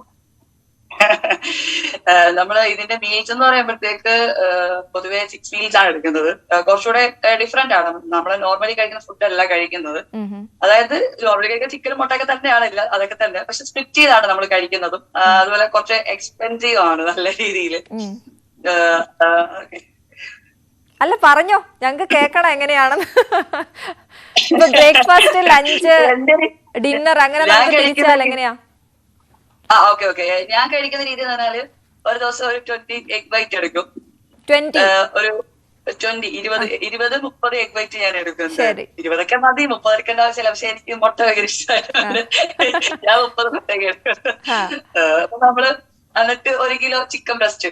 നമ്മള് ഇതിന്റെ മീൽസ് എന്ന് പറയുമ്പോഴത്തേക്ക് പൊതുവെ 6 മീൽസ് ആണ് എടുക്കുന്നത്. കുറച്ചുകൂടെ ഡിഫറെന്റ് ആണ്. നമ്മള് നോർമലി കഴിക്കുന്ന ഫുഡ് അല്ല കഴിക്കുന്നത്. അതായത് നോർമലി കഴിക്കുന്ന ചിക്കനും മുട്ടയൊക്കെ തന്നെയാണ്, അതൊക്കെ തന്നെ. പക്ഷെ സ്പ്ലിറ്റ് ചെയ്താണ് നമ്മൾ കഴിക്കുന്നതും. അതുപോലെ കുറച്ച് എക്സ്പെൻസീവ് ആണ് നല്ല രീതിയിൽ. അല്ല, പറഞ്ഞോ, ഞങ്ങക്ക് കേക്കണം എങ്ങനെയാണെന്ന്. ഇപ്പൊ ബ്രേക്ക്ഫാസ്റ്റ്, ലഞ്ച്, ഡിന്നർ അങ്ങനെ നമുക്ക് തിരിച്ചാൽ എങ്ങനെയാ? ഓക്കെ. ഞാൻ കഴിക്കുന്ന രീതി എന്ന് പറഞ്ഞാല് ഒരു ദിവസം ഒരു 20 എഗ് വൈറ്റ് എടുക്കും. 20 ഒരു 20-30 എഗ് വൈറ്റ് ഞാൻ എടുക്കുന്നത്. 20 മതി, 30 എടുക്കേണ്ട ആവശ്യമില്ല. പക്ഷെ എനിക്ക് മുട്ട ഭയങ്കര ഇഷ്ടമാണ്. ഞാൻ 30 മുട്ടയൊക്കെ എടുക്കും. അപ്പൊ നമ്മള് എന്നിട്ട് 1 കിലോ ചിക്കൻ ബ്രസ്റ്റ്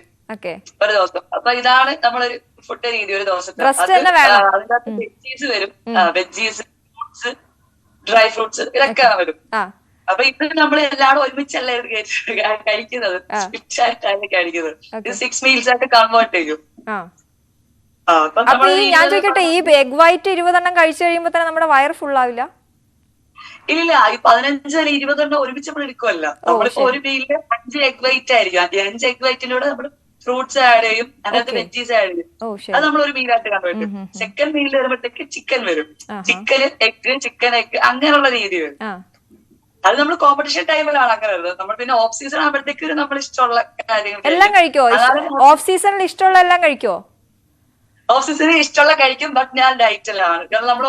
ഒരു ദിവസം. അപ്പൊ ഇതാണ് നമ്മളൊരു ഫുഡ് രീതി ഒരു ദിവസത്തെ. അതിനകത്ത് വെജീസ് വരും, വെജീസ്, ഫ്രൂട്ട്സ്, ഡ്രൈ ഫ്രൂട്ട്സ് ഇതൊക്കെ വരും. അപ്പൊ ഇത് നമ്മൾ എല്ലാവരും ഒരുമിച്ചല്ല കഴിക്കുന്നത്, സ്പിറ്റ് ആയിട്ടാണ് കഴിക്കുന്നത്. ഇത് 6 മീൽസ് ആയിട്ട് കൺവേർട്ട് ചെയ്യും. അപ്പൊ ഞാൻ ചോദിക്കട്ടെ, ഈ എഗ് വൈറ്റ് 20 എണ്ണം കഴിച്ചു കഴിയുമ്പോ തന്നെ നമ്മുടെ വയർ ഫുൾ ആവില്ല? ഇല്ല, ഈ 15 അല്ലെങ്കിൽ 20 എണ്ണം ഒരുമിച്ച് നമ്മൾ എടുക്കുമല്ല. നമ്മളിപ്പോ ഒരു മീലില് 5 എഗ് വൈറ്റ് ആയിരിക്കും. 5 എഗ് വൈറ്റിലൂടെ നമ്മൾ ഫ്രൂട്ട്സ് ആഡ് ചെയ്യും, അതിനകത്ത് വെജീസ് ആഡ് ചെയ്യും. അത് നമ്മൾ ഒരു മീലായിട്ട് കൺവേർട്ട് ചെയ്യും. സെക്കൻഡ് മീൽ വരുമ്പോഴത്തേക്ക് ചിക്കൻ വരും. ചിക്കന് എഗ്, ചിക്കൻ എഗ് അങ്ങനെയുള്ള രീതി വരും. അത് നമ്മൾ കോമ്പറ്റീഷൻ ടൈമിലാണ് അങ്ങനെ വരുന്നത്. നമ്മൾ പിന്നെ ഓഫ് സീസൺ ആകുമ്പോഴത്തേക്ക് നമ്മൾ ഇഷ്ടമുള്ള കാര്യങ്ങൾ എല്ലാം കഴിക്കുമോ? ഓഫ് സീസണിൽ ഇഷ്ടമുള്ള എല്ലാം കഴിക്കുമോ? ഓഫ് സീസണിൽ ഇഷ്ടമുള്ള കഴിക്കും, ബട്ട് ഞാൻ ഡയറ്റിലാണ്. കാരണം നമ്മൾ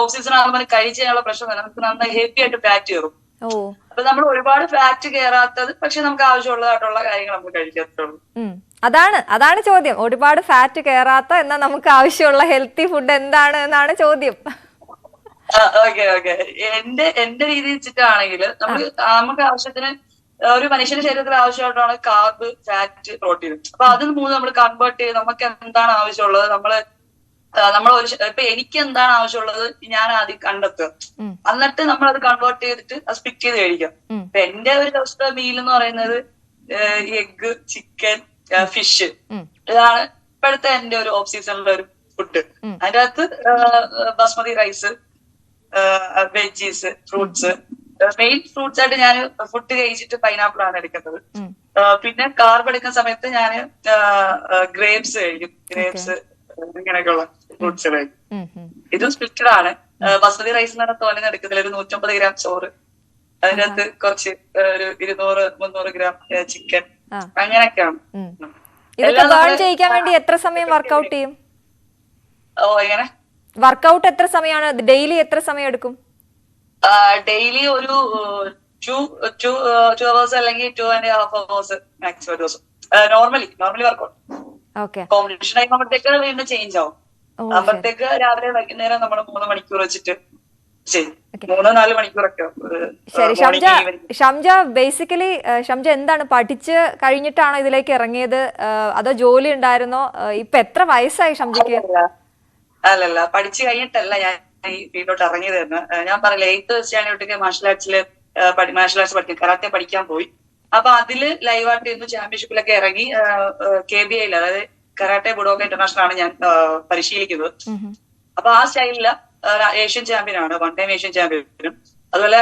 ഓഫ് സീസൺ ആകുമ്പോൾ കഴിച്ച് കഴിഞ്ഞുള്ള പ്രശ്നം തന്നെ നമുക്ക് നന്നായി ഹെവി ആയിട്ട് ഫാറ്റ് കയറും. അപ്പൊ നമ്മൾ ഒരുപാട് ഫാറ്റ് കയറാത്തത്, പക്ഷെ നമുക്ക് ആവശ്യമുള്ളതായിട്ടുള്ള കാര്യങ്ങൾ നമ്മൾ കഴിക്കാത്തുള്ളൂ. അതാണ് ചോദ്യം. ഒരുപാട് ഫാറ്റ് കയറാത്ത എന്നാൽ നമുക്ക് ആവശ്യമുള്ള ഹെൽത്തി ഫുഡ് എന്താണ് എന്നാണ് ചോദ്യം. ഓക്കെ. എന്റെ രീതി വെച്ചിട്ടാണെങ്കിൽ നമുക്ക് ആവശ്യത്തിന് ഒരു മനുഷ്യന്റെ ശരീരത്തിൽ ആവശ്യമായിട്ടാണ് കാർബ്, ഫാറ്റ്, പ്രോട്ടീൻ. അപ്പൊ അതിന് 3 നമ്മൾ കൺവേർട്ട് ചെയ്ത് നമുക്ക് എന്താണ് ആവശ്യമുള്ളത് നമ്മൾ ഇപ്പൊ എനിക്ക് എന്താണ് ആവശ്യമുള്ളത് ഞാൻ ആദ്യം കണ്ടെത്തുക. എന്നിട്ട് നമ്മൾ അത് കൺവേർട്ട് ചെയ്തിട്ട് അത് സ്പിറ്റ് ചെയ്ത് കഴിക്കാം. ഇപ്പൊ എന്റെ ഒരു ദിവസത്തെ മീൽ എന്ന് പറയുന്നത് എഗ്, ചിക്കൻ, ഫിഷ്, ഇതാണ് ഇപ്പോഴത്തെ എന്റെ ഒരു ഓഫ് സീസണിലെ ഒരു ഫുഡ്. അതിന്റെ അകത്ത് basmati rice, veggies, fruits. Main fruits ആയിട്ട് ഞാൻ ഫുഡ് കഴിച്ചിട്ട് പൈനാപ്പിൾ ആണ് എടുക്കുന്നത്. പിന്നെ കാർബ് എടുക്കുന്ന സമയത്ത് ഞാൻ ഗ്രേപ്സ് കഴിക്കും. ഗ്രേപ്സ് ഇങ്ങനെയൊക്കെയുള്ള ഫ്രൂട്ട്സ് കഴിക്കും. ഇതും സ്പ്ലിറ്റഡ് ആണ്. ബസ്മതി റൈസ് എന്ന് പറഞ്ഞാൽ തോനെ എടുക്കുന്നില്ല. ഒരു 150 ഗ്രാം ചോറ്, അതിനകത്ത് കുറച്ച് ഒരു 200-300 ഗ്രാം ചിക്കൻ, അങ്ങനെയൊക്കെയാണ്. ചെയ്യിക്കാൻ വേണ്ടി എത്ര സമയം വർക്ക്ഔട്ട് ചെയ്യും? എങ്ങനെ വർക്ക്ഔട്ട് എത്ര സമയമാണ്? ഡെയിലി എത്ര സമയം എടുക്കും? ഡെയിലി ഒരു 2 hours അല്ലെങ്കിൽ 2.5 hours മാക്സിമം ഒരു ദിവസം. Normally workout. കോമ്പറ്റീഷൻ ആകുമ്പോഴത്തേക്ക് വീണ്ടും ചേഞ്ച് ആവും. അപ്പോഴത്തേക്ക് രാവിലെ വൈകുന്നേരം നമ്മൾ 3 മണിക്കൂർ വെച്ചിട്ട് ചെയ്യും. 3-4 മണിക്കൂറൊക്കെ. ശരി ഷംജ, ബേസിക്കലി ഷംജ എന്താണ് പഠിച്ച് കഴിഞ്ഞിട്ടാണോ ഇതിലേക്ക് ഇറങ്ങിയത്, അതോ ജോലി ഉണ്ടായിരുന്നോ? ഇപ്പൊ എത്ര വയസ്സായി ഷംജയ്ക്ക്? അല്ലല്ല, പഠിച്ചു കഴിഞ്ഞിട്ടല്ല ഞാൻ ഈ ഫീൽഡിലോട്ട് ഇറങ്ങിയത് തന്നെ. ഞാൻ പറയില്ല, 8th സ്റ്റാൻഡേർഡ് മാർഷൽ ആർട്സ് പഠിക്കും, കരാട്ടെ പഠിക്കാൻ പോയി. അപ്പൊ അതില് ലൈവായിട്ട് ഇരുന്ന് ചാമ്പ്യൻഷിപ്പിലൊക്കെ ഇറങ്ങി. KBIയിൽ, അതായത് കരാട്ടെ ബുഡോക ഇന്റർനാഷണൽ ആണ് ഞാൻ പരിശീലിക്കുന്നത്. അപ്പൊ ആ സ്റ്റൈലില് ഏഷ്യൻ ചാമ്പ്യൻ ആണ്, 1 ടൈം ഏഷ്യൻ ചാമ്പ്യനും. അതുപോലെ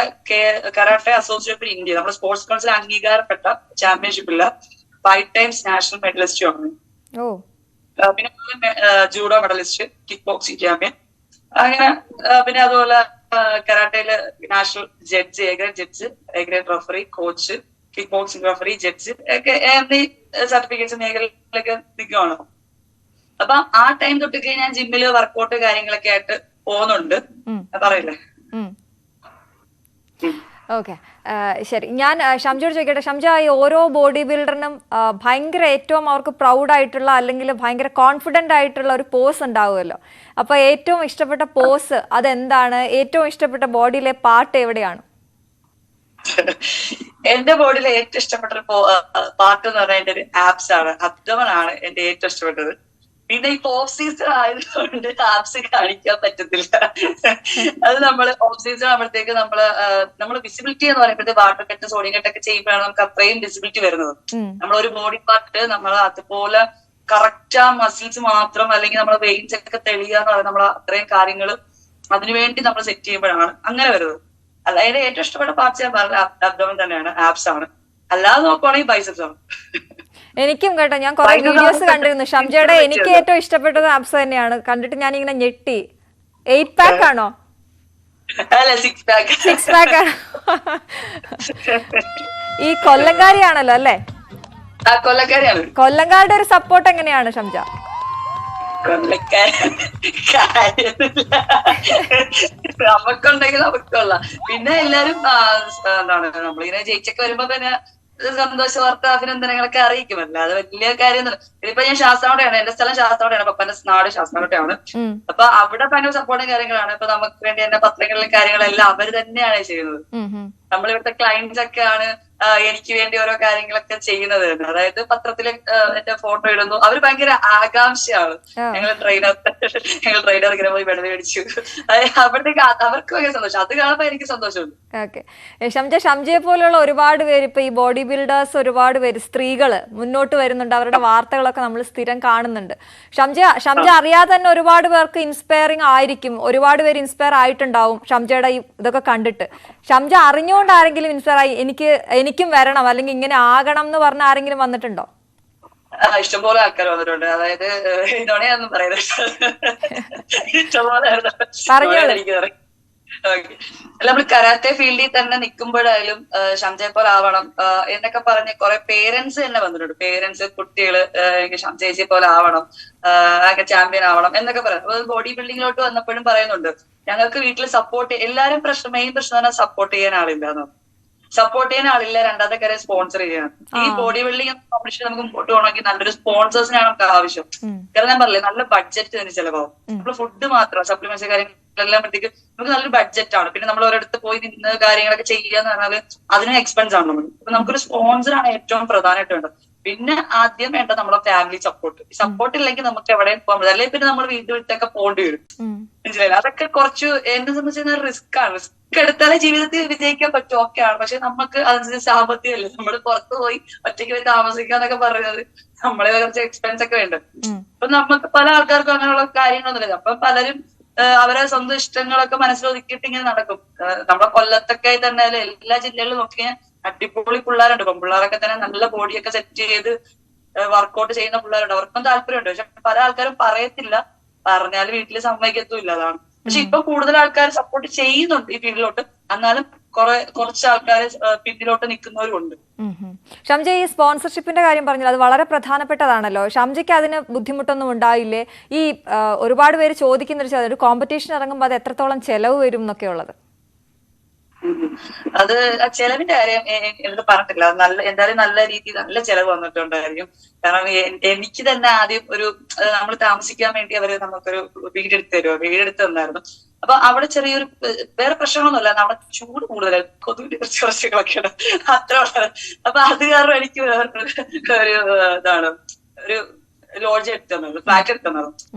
കരാട്ടെ അസോസിയേഷൻ ഇന്ത്യ നമ്മുടെ സ്പോർട്സ് കൗൺസിൽ അംഗീകാരപ്പെട്ട ചാമ്പ്യൻഷിപ്പില്ല 5 times നാഷണൽ മെഡലിസ്റ്റും ആണ്. പിന്നെ judo medalist, kick boxing champion, അങ്ങനെ പിന്നെ അതുപോലെ കരാട്ടയില് national judge, A grade judge, A grade referee, coach, kick boxing referee, judge ഒക്കെ എന്നീ സർട്ടിഫിക്കറ്റ്സ് മേഖലയിലൊക്കെ നിൽക്കുകയാണ്. അപ്പൊ ആ ടൈം തൊട്ടൊക്കെ ഞാൻ ജിമ്മില് വർക്കൗട്ട് കാര്യങ്ങളൊക്കെ ആയിട്ട് പോകുന്നുണ്ട്. പറയില്ലേ? ഓക്കെ, ശരി. ഞാൻ ഷംജയോട് ചോദിക്കട്ടെ. ഷംജ, ഈ ഓരോ ബോഡി ബിൽഡറിനും ഭയങ്കര ഏറ്റവും അവർക്ക് പ്രൗഡായിട്ടുള്ള അല്ലെങ്കിൽ ഭയങ്കര കോൺഫിഡൻ്റ് ആയിട്ടുള്ള ഒരു പോസ് ഉണ്ടാവുമല്ലോ. അപ്പോൾ ഏറ്റവും ഇഷ്ടപ്പെട്ട പോസ് അതെന്താണ്? ഏറ്റവും ഇഷ്ടപ്പെട്ട ബോഡിയിലെ പാർട്ട് എവിടെയാണ്? എന്റെ ബോഡിയിലെ ഏറ്റവും ഇഷ്ടപ്പെട്ട ഒരു പാർട്ട് എന്ന് പറഞ്ഞാൽ എന്റെ ഒരു ആപ്സ് ആണ്, അബ്ഡമൻ ആണ് എന്റെ ഏറ്റവും ഇഷ്ടപ്പെട്ടത്. പിന്നെ ഇപ്പൊ ഓഫ് സീസൺ ആയതുകൊണ്ട് ആപ്സ് കാണിക്കാൻ പറ്റത്തില്ല. അത് നമ്മള് ഓഫ് സീസൺ ആകുമ്പോഴത്തേക്ക് നമ്മള് വിസിബിലിറ്റി എന്ന് പറയുമ്പോഴത്തേക്ക് വാട്ടർ കെട്ട്, സോഡിയം കെട്ടൊക്കെ ചെയ്യുമ്പോഴാണ് നമുക്ക് അത്രയും വിസിബിലിറ്റി വരുന്നത്. നമ്മളൊരു ബോഡി പാർട്ട് നമ്മൾ അതുപോലെ കറക്റ്റ് ആ മസിൽസ് മാത്രം അല്ലെങ്കിൽ നമ്മളെ വെയിൻസ് ഒക്കെ തെളിയുക എന്ന് പറയുന്നത് നമ്മൾ അത്രയും കാര്യങ്ങൾ അതിനുവേണ്ടി നമ്മൾ സെറ്റ് ചെയ്യുമ്പോഴാണ് അങ്ങനെ വരുന്നത്. അതായത് ഏറ്റവും ഇഷ്ടപ്പെട്ട പാർട്സ് ഞാൻ പറഞ്ഞ അബ്ഡമൻ തന്നെയാണ്, ആപ്സ് ആണ്. അല്ലാതെ നോക്കുവാണെങ്കിൽ ബൈസെപ്സ് ആണ്. എനിക്കും കേട്ടോ, ഞാൻ കുറെ വീഡിയോസ് കണ്ടിരുന്നു ഷംജയുടെ. എനിക്ക് ഏറ്റവും ഇഷ്ടപ്പെട്ടത് ആപ്സ് തന്നെയാണ്. കണ്ടിട്ട് ഞാൻ ഇങ്ങനെ ഞെട്ടി. 8 pack ആണോ? 6 pack. 6 pack ആണ്. ഈ കൊല്ലംകാരിയാണല്ലോ അല്ലേ? കൊല്ലക്കാരിയാണ്. കൊല്ലംകാരുടെ ഒരു സപ്പോർട്ട് എങ്ങനെയാണ് ഷംജ? നമുക്കുണ്ടെങ്കിൽ നമുക്കുള്ള. പിന്നെ എല്ലാരും എന്താണ് നമ്മളിങ്ങനെ ജയിച്ചൊക്കെ വരുമ്പോ പിന്നെ സന്തോഷ വാർത്ത, അഭിനന്ദനങ്ങളൊക്കെ അറിയിക്കുമല്ലോ. അത് വലിയ കാര്യമൊന്നുമില്ല. ഇതിപ്പോ ഞാൻ ശാസ്താംകോട്ടയാണ്, എന്റെ സ്ഥലം ശാസ്താംകോട്ടയാണ്, പപ്പന്റെ നാട് ശാസ്താംകോട്ടയാണ്. അപ്പൊ അവിടെ ഭയങ്കര സപ്പോർട്ടും കാര്യങ്ങളാണ്. ഇപ്പൊ നമുക്ക് വേണ്ടി എന്റെ പത്രങ്ങളിലും കാര്യങ്ങളെല്ലാം അവര് തന്നെയാണ് ചെയ്യുന്നത്. നമ്മളിവിടുത്തെ ക്ലയന്റ്സ് ഒക്കെയാണ് എനിക്ക് വേണ്ടി ഓരോ കാര്യങ്ങളൊക്കെ ചെയ്യുന്നത്. അതായത് പത്രത്തില് എന്റെ ഫോട്ടോ ഇടുന്നു. അവര് ഭയങ്കര ആകാംക്ഷയാണ്. ഞങ്ങൾ ട്രെയിനർ ഇങ്ങനെ പോയി വെള്ളം മേടിച്ചു. അവിടത്തേക്ക് അവർക്ക് ഭയങ്കര സന്തോഷം. അത് കാണുമ്പോ എനിക്ക് സന്തോഷമുണ്ട്. ഓക്കെ, ഷംജയെ പോലുള്ള ഒരുപാട് പേര്, ഇപ്പൊ ഈ ബോഡി ബിൽഡേഴ്സ് ഒരുപാട് പേര്, സ്ത്രീകള് മുന്നോട്ട് വരുന്നുണ്ട്. അവരുടെ വാർത്തകളൊക്കെ നമ്മൾ സ്ഥിരം കാണുന്നുണ്ട്. ഷംജ അറിയാതെ തന്നെ ഒരുപാട് പേർക്ക് ഇൻസ്പയറിംഗ് ആയിരിക്കും. ഒരുപാട് പേര് ഇൻസ്പയർ ആയിട്ടുണ്ടാവും ഷംജയുടെ ഇതൊക്കെ കണ്ടിട്ട്. ഷംജ അറിഞ്ഞുകൊണ്ട് ആരെങ്കിലും ഇൻസ്പയർ ആയി എനിക്കും വരണം അല്ലെങ്കിൽ ഇങ്ങനെ ആകണം എന്ന് പറഞ്ഞ ആരെങ്കിലും വന്നിട്ടുണ്ടോ? ഇഷ്ടംപോലെ ആൾക്കാർ വന്നിട്ടുണ്ട്. അതായത് ഇതോടെയൊന്നും പറയുന്നത് ഇഷ്ടംപോലെ നമ്മൾ കരാത്തെ ഫീൽഡിൽ തന്നെ നിൽക്കുമ്പോഴായാലും ഷംജയെ പോലെ ആവണം എന്നൊക്കെ പറഞ്ഞ് കുറെ പേരൻസ് തന്നെ വന്നിട്ടുണ്ട്. പേരൻസ്, കുട്ടികള് എനിക്ക് ഷംജയെ പോലെ ആവണം, ചാമ്പ്യൻ ആവണം എന്നൊക്കെ പറയാം. അപ്പൊ ബോഡി ബിൽഡിങ്ങിലോട്ട് വന്നപ്പോഴും പറയുന്നുണ്ട് ഞങ്ങൾക്ക് വീട്ടിൽ സപ്പോർട്ട്, എല്ലാരും മെയിൻ പ്രശ്നം തന്നെ സപ്പോർട്ട് ചെയ്യാൻ ആളില്ല. സപ്പോർട്ട് ചെയ്യാൻ ആളില്ല, രണ്ടാമത്തെ കാര്യം സ്പോൺസർ ചെയ്യണം. ഈ ബോഡി ബിൽഡിംഗ് കോമ്പറ്റീഷൻ നമുക്ക് മുമ്പോട്ട് പോകണമെങ്കിൽ നല്ലൊരു സ്പോൺസേഴ്സിനാണ് നമുക്ക് ആവശ്യം. കാരണം ഞാൻ പറഞ്ഞില്ലേ, നല്ല ബഡ്ജറ്റ് തന്നെ ചെലവാകും. നമ്മള് ഫുഡ് മാത്രം, സപ്ലിമെന്റ്സ് കാര്യങ്ങളെല്ലാം പറ്റിക്ക് നമുക്ക് നല്ലൊരു ബഡ്ജറ്റ് ആണ്. പിന്നെ നമ്മൾ ഒരിടത്ത് പോയി നിന്ന് കാര്യങ്ങളൊക്കെ ചെയ്യാന്ന് പറഞ്ഞാൽ അതിന് എക്സ്പെൻസ് ആണ് നമ്മൾ. അപ്പൊ നമുക്കൊരു സ്പോൺസർ ആണ് ഏറ്റവും പ്രധാനമായിട്ട് വേണ്ടത്. പിന്നെ ആദ്യം വേണ്ട നമ്മളെ ഫാമിലി സപ്പോർട്ട്. സപ്പോർട്ട് ഇല്ലെങ്കിൽ നമുക്ക് എവിടെയും പോകാൻ പറ്റില്ല. അല്ലെങ്കിൽ പിന്നെ നമ്മൾ വീട് വിട്ടൊക്കെ പോകേണ്ടി വരും. മനസ്സിലായില്ല? അതൊക്കെ കുറച്ച് എന്നെ സംബന്ധിച്ച് റിസ്ക് ആണ്. റിസ്ക് എടുത്താലേ ജീവിതത്തിൽ വിജയിക്കാൻ പറ്റും, ഓക്കെ ആണ്. പക്ഷെ നമുക്ക് അതനുസരിച്ച് സാമ്പത്തികമല്ലേ. നമ്മൾ പുറത്ത് പോയി ഒറ്റയ്ക്ക് പോയി താമസിക്കാന്നൊക്കെ പറയുന്നത് നമ്മളെ കുറച്ച് എക്സ്പെൻസ് ഒക്കെ ഉണ്ട്. അപ്പൊ നമുക്ക് പല ആൾക്കാർക്കും അങ്ങനെയുള്ള കാര്യങ്ങളൊന്നുമില്ല. അപ്പൊ പലരും അവരെ സ്വന്തം ഇഷ്ടങ്ങളൊക്കെ മനസ്സിലൊതുക്കിയിട്ട് ഇങ്ങനെ നടക്കും. നമ്മളെ കൊല്ലത്തൊക്കെ തന്നെ എല്ലാ ജില്ലകളിലും നോക്കിയാൽ അടിപൊളി പിള്ളേരുണ്ട്. പെൺപിള്ളേരൊക്കെ തന്നെ നല്ല ബോഡിയൊക്കെ സെറ്റ് ചെയ്ത് വർക്കൗട്ട് ചെയ്യുന്ന പിള്ളേരുണ്ട്. അവർക്കും താല്പര്യമുണ്ട്. പക്ഷെ പല ആൾക്കാരും പറയത്തില്ല, പറഞ്ഞാൽ വീട്ടിൽ സമ്മതിക്കത്തുമില്ല. അതാണ്. പക്ഷെ ഇപ്പൊ കൂടുതൽ ആൾക്കാർ സപ്പോർട്ട് ചെയ്യുന്നുണ്ട് ഈ ഫീൽഡിലോട്ട്. എന്നാലും കുറച്ച് ആൾക്കാർ പിന്നിലോട്ട് നിൽക്കുന്നവരുണ്ട്. ഷംജ, ഈ സ്പോൺസർഷിപ്പിന്റെ കാര്യം പറഞ്ഞത് അത് വളരെ പ്രധാനപ്പെട്ടതാണല്ലോ. ഷംജയ്ക്ക് അതിന് ബുദ്ധിമുട്ടൊന്നും ഉണ്ടായില്ലേ? ഈ ഒരുപാട് പേര് ചോദിക്കുന്ന ഒരു കോമ്പറ്റീഷൻ ഇറങ്ങുമ്പോൾ അത് എത്രത്തോളം ചെലവ് വരും എന്നൊക്കെ ഉള്ളത്? അത് ചെലവിന്റെ കാര്യം എനിക്ക് പറഞ്ഞിട്ടില്ല. എന്തായാലും നല്ല രീതിയിൽ നല്ല ചെലവ് വന്നിട്ടുണ്ടായിരിക്കും. കാരണം എനിക്ക് തന്നെ ആദ്യം നമ്മൾ താമസിക്കാൻ വേണ്ടി അവര് നമുക്കൊരു വീടെടുത്ത് തന്നായിരുന്നു. അപ്പൊ അവിടെ ചെറിയൊരു വേറെ പ്രശ്നങ്ങളൊന്നുമില്ല. അവിടെ ചൂട് കൂടുതലായി, കൊതുകിന്റെ കുറച്ച് പ്രശ്നങ്ങളൊക്കെയാണ്, അത്ര വളരെ. അപ്പൊ അത് കാരണം എനിക്ക് ഒരു ഇതാണ് ഒരു ലോഡ്ജ് എടുത്തു തന്നത്, ഫ്ലാറ്റ് എടുത്തു തന്നത്.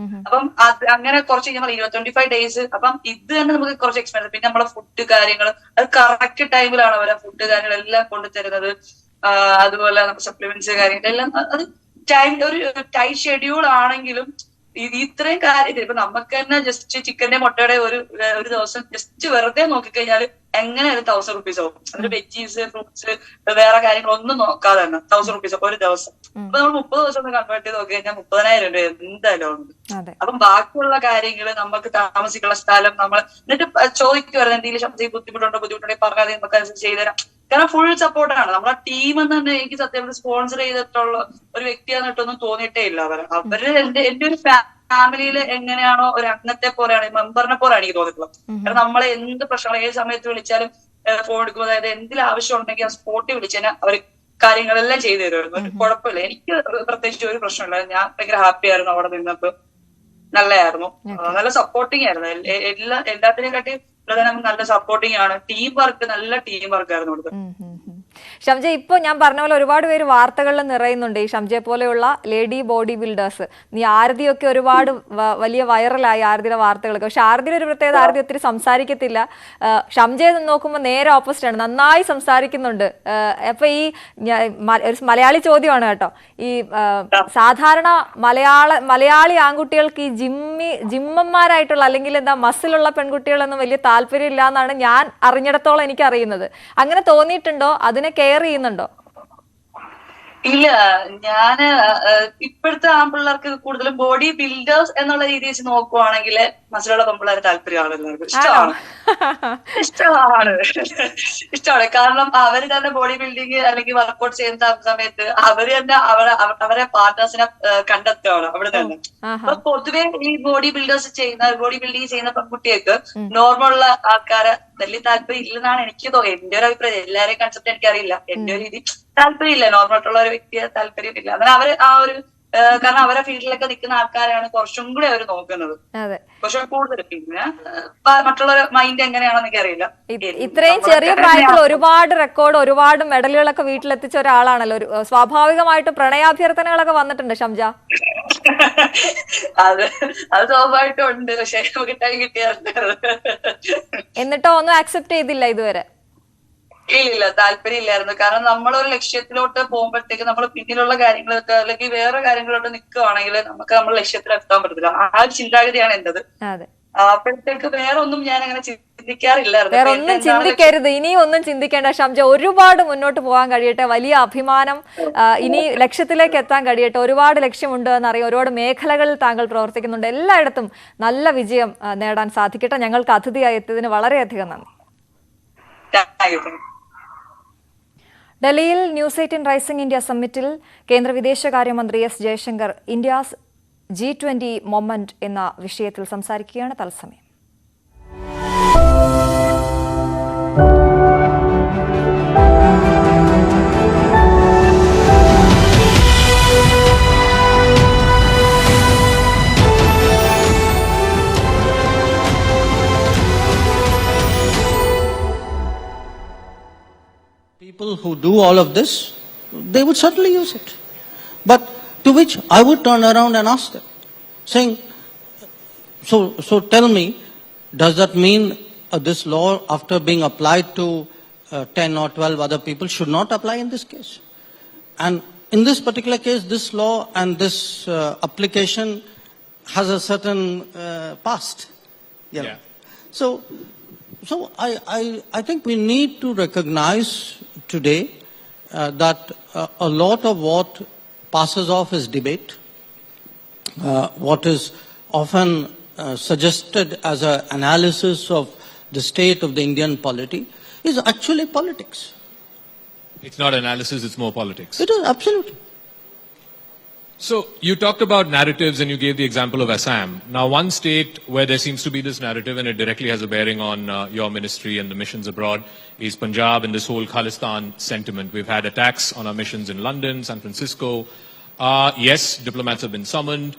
അപ്പം അത് അങ്ങനെ കുറച്ച് 25 days. അപ്പം ഇത് തന്നെ നമുക്ക് കുറച്ച് എക്സ്പെൻസ്. പിന്നെ നമ്മളെ ഫുഡ് കാര്യങ്ങൾ അത് കറക്റ്റ് ടൈമിലാണ് അവരെ ഫുഡ് കാര്യങ്ങളെല്ലാം കൊണ്ടുതരുന്നത്. അതുപോലെ നമ്മുടെ സപ്ലിമെന്റ്സ് കാര്യങ്ങളെല്ലാം അത് ഒരു ടൈറ്റ് ഷെഡ്യൂൾ ആണെങ്കിലും ഇത്രയും കാര്യം ഇപ്പൊ നമുക്ക് തന്നെ ജസ്റ്റ് ചിക്കന്റെ മുട്ടയുടെ ഒരു ദിവസം ജസ്റ്റ് വെറുതെ നോക്കിക്കഴിഞ്ഞാൽ എങ്ങനെ ഒരു 1000 rupees ആവും. അതിന് വെജീസ്, ഫ്രൂട്ട്സ്, വേറെ കാര്യങ്ങളൊന്നും നോക്കാതെ തന്നെ 1000 rupees ഒരു ദിവസം. അപ്പൊ നമ്മൾ 30 ദിവസം ഒന്ന് കൺവേർട്ട് ചെയ്ത് നോക്കി കഴിഞ്ഞാൽ 30,000 രൂപ എന്തായാലും ഉണ്ട്. അപ്പം ബാക്കിയുള്ള കാര്യങ്ങൾ നമുക്ക് താമസിക്കുന്ന സ്ഥലം നമ്മൾ എന്നിട്ട് ചോദിക്കുവായിരുന്നു എന്തെങ്കിലും ബുദ്ധിമുട്ടുണ്ടെങ്കിൽ പറഞ്ഞാൽ നമുക്ക് അനുസരിച്ച് ചെയ്തുതരാം. കാരണം ഫുൾ സപ്പോർട്ടാണ്. നമ്മളെ ടീം എന്ന് തന്നെ എനിക്ക് സത്യം സ്പോൺസർ ചെയ്തിട്ടുള്ള ഒരു വ്യക്തിയാന്നിട്ടൊന്നും തോന്നിയിട്ടേ ഇല്ല. അവര് എന്റെ ഒരു ഫാമിലിയിൽ എങ്ങനെയാണോ ഒരു അംഗത്തെ പോലെയാണ്, മെമ്പറിനെ പോലെയാണ് എനിക്ക് തോന്നിയിട്ടുള്ളത്. കാരണം നമ്മളെ എന്ത് പ്രശ്നങ്ങൾ ഏത് സമയത്ത് വിളിച്ചാലും ഫോൺ എടുക്കും. അതായത് എന്തെങ്കിലും ആവശ്യം ഉണ്ടെങ്കിൽ ആ സ്പോട്ടിൽ വിളിച്ചതിന് അവർ കാര്യങ്ങളെല്ലാം ചെയ്തു തരുമായിരുന്നു. ഒരു കുഴപ്പമില്ല. എനിക്ക് പ്രത്യേകിച്ച് ഒരു പ്രശ്നമില്ല. ഞാൻ ഭയങ്കര ഹാപ്പി ആയിരുന്നു അവിടെ നിന്നപ്പോ. നല്ലതായിരുന്നു, നല്ല സപ്പോർട്ടിങ് ആയിരുന്നു. എല്ലാത്തിനെയും കാട്ടി പ്രധാനം നല്ല സപ്പോർട്ടിങ് ആണ്. ടീം വർക്ക്, നല്ല ടീം വർക്ക് ആയിരുന്നു ഇവിടുത്തെ. ഷംജ, ഇപ്പൊ ഞാൻ പറഞ്ഞ പോലെ ഒരുപാട് പേര് വാർത്തകളിൽ നിറയുന്നുണ്ട്. ഈ ഷംജയെ പോലെയുള്ള ലേഡി ബോഡി ബിൽഡേഴ്സ്. നീ ആരതിയൊക്കെ ഒരുപാട് വലിയ വൈറലായി ആരതിയുടെ വാർത്തകളൊക്കെ. പക്ഷെ ആരതിയുടെ ഒരു പ്രത്യേകത, ആരതി ഒത്തിരി സംസാരിക്കത്തില്ല. ഷംജയെ നോക്കുമ്പോൾ നേരെ ഓപ്പോസിറ്റ് ആണ്, നന്നായി സംസാരിക്കുന്നുണ്ട്. അപ്പൊ ഈ ഒരു മലയാളി ചോദ്യമാണ് കേട്ടോ, ഈ സാധാരണ മലയാളി ആൺകുട്ടികൾക്ക് ഈ ജിമ്മന്മാരായിട്ടുള്ള അല്ലെങ്കിൽ എന്താ മസിലുള്ള പെൺകുട്ടികളൊന്നും വലിയ താല്പര്യം ഇല്ല എന്നാണ് ഞാൻ അറിഞ്ഞിടത്തോളം എനിക്ക് അറിയുന്നത്. അങ്ങനെ തോന്നിയിട്ടുണ്ടോ? അതിനെ കെയർ ചെയ്യുന്നുണ്ടോ? ഇല്ല, ഞാന് ഇപ്പോഴത്തെ ആൺപിള്ളേർക്ക് കൂടുതലും ബോഡി ബിൽഡേഴ്സ് എന്നുള്ള രീതി വെച്ച് നോക്കുവാണെങ്കിൽ മസിലുള്ള പെൺപിള്ളേർ താല്പര്യമാണ് എല്ലാവർക്കും. ഇഷ്ടമാണ്. കാരണം അവര് തന്നെ ബോഡി ബിൽഡിങ് അല്ലെങ്കിൽ വർക്ക്ഔട്ട് ചെയ്യുന്ന സമയത്ത് അവര് തന്നെ അവരെ പാർട്ട്നേഴ്സിനെ കണ്ടെത്തുകയാണ് അവിടെ തന്നെ. അപ്പൊ പൊതുവെ ഈ ബോഡി ബിൽഡിങ് ചെയ്യുന്ന പെൺകുട്ടികൾക്ക് നോർമലുള്ള ആൾക്കാരെ വലിയ താല്പര്യം ഇല്ലെന്നാണ് എനിക്ക് തോന്നുന്നത്. എന്റെ ഒരു അഭിപ്രായം. എല്ലാവരെയും കൺസെപ്റ്റ് എനിക്കറിയില്ല. എന്റെ ഒരു രീതി താല്പര്യമില്ല, നോർമലായിട്ടുള്ള ഒരു വ്യക്തിയെ താല്പര്യമില്ല. അങ്ങനെ അവര് ആ ഒരു കാരണം അവരെ ഫീൽഡിലൊക്കെ നിൽക്കുന്ന ആൾക്കാരാണ് കുറച്ചും കൂടി അവർ നോക്കുന്നത്, കുറച്ചും കൂടുതൽ. പിന്നെ മറ്റുള്ള മൈൻഡ് എങ്ങനെയാണെന്ന് എനിക്കറിയില്ല. ഇത്രയും ചെറിയ പ്രായത്തിൽ ഒരുപാട് റെക്കോർഡ്, ഒരുപാട് മെഡലുകളൊക്കെ വീട്ടിലെത്തിച്ച ഒരാളാണല്ലോ. സ്വാഭാവികമായിട്ട് പ്രണയാഭ്യർത്ഥനകളൊക്കെ വന്നിട്ടുണ്ട് ഷംജ? അത് സ്വാഭാവികമായിട്ടും ഉണ്ട്. പക്ഷെ നമുക്ക് ടൈം കിട്ടിയാറുണ്ട്. എന്നിട്ടോ ഒന്നും ആക്സെപ്റ്റ് ചെയ്തില്ല ഇതുവരെ? ഇല്ല, താല്പര്യം ഇല്ലായിരുന്നു. കാരണം നമ്മളൊരു ലക്ഷ്യത്തിലോട്ട് പോകുമ്പോഴത്തേക്ക് നമ്മൾ പിന്നിലുള്ള കാര്യങ്ങളൊക്കെ അല്ലെങ്കിൽ വേറെ കാര്യങ്ങളോട്ട് നിൽക്കുകയാണെങ്കിൽ നമുക്ക് നമ്മൾ ലക്ഷ്യത്തിലെത്താൻ പറ്റത്തില്ല. ആ ഒരു ചിന്താഗതിയാണ് എന്റേത്. അപ്പോഴത്തേക്ക് വേറെ ഒന്നും ഞാൻ അങ്ങനെ ചിന്തിക്കാറില്ലായിരുന്നു. വേറെ ഒന്നും ചിന്തിക്കരുത്, ഇനിയും ഒന്നും ചിന്തിക്കേണ്ട ഷംജ. ഒരുപാട് മുന്നോട്ട് പോകാൻ കഴിയട്ടെ. വലിയ അഭിമാനം. ഇനി ലക്ഷ്യത്തിലേക്ക് എത്താൻ കഴിയട്ടെ. ഒരുപാട് ലക്ഷ്യമുണ്ട് എന്നറിയാം. ഒരുപാട് മേഖലകളിൽ താങ്കൾ പ്രവർത്തിക്കുന്നുണ്ട്. എല്ലായിടത്തും നല്ല വിജയം നേടാൻ സാധിക്കട്ടെ. ഞങ്ങൾക്ക് അതിഥിയായി എത്തിയതിന് വളരെയധികം നന്ദി. ഡൽഹിയിൽ ന്യൂസ് 18 റൈസിംഗ് ഇന്ത്യ സമ്മിറ്റിൽ കേന്ദ്ര വിദേശകാര്യമന്ത്രി S Jaishankar India's G20 moment എന്ന വിഷയത്തിൽ സംസാരിക്കുകയാണ്. തത്സമയം People who do all of this, they would certainly use it. But to which I would turn around and ask them, saying, so tell me, does that mean this law, after being applied to 10 or 12 other people, should not apply in this case? And in this particular case, this law and this application has a certain past. Yeah. So I think we need to recognize today that a lot of what passes off as debate, what is often suggested as an analysis of the state of the Indian polity, is actually politics. It's not analysis, it's more politics. It is, absolutely. So, you talked about narratives and you gave the example of Assam. Now, one state where there seems to be this narrative and it directly has a bearing on your ministry and the missions abroad is Punjab and this whole Khalistan sentiment. We've had attacks on our missions in London, San Francisco. Yes, diplomats have been summoned,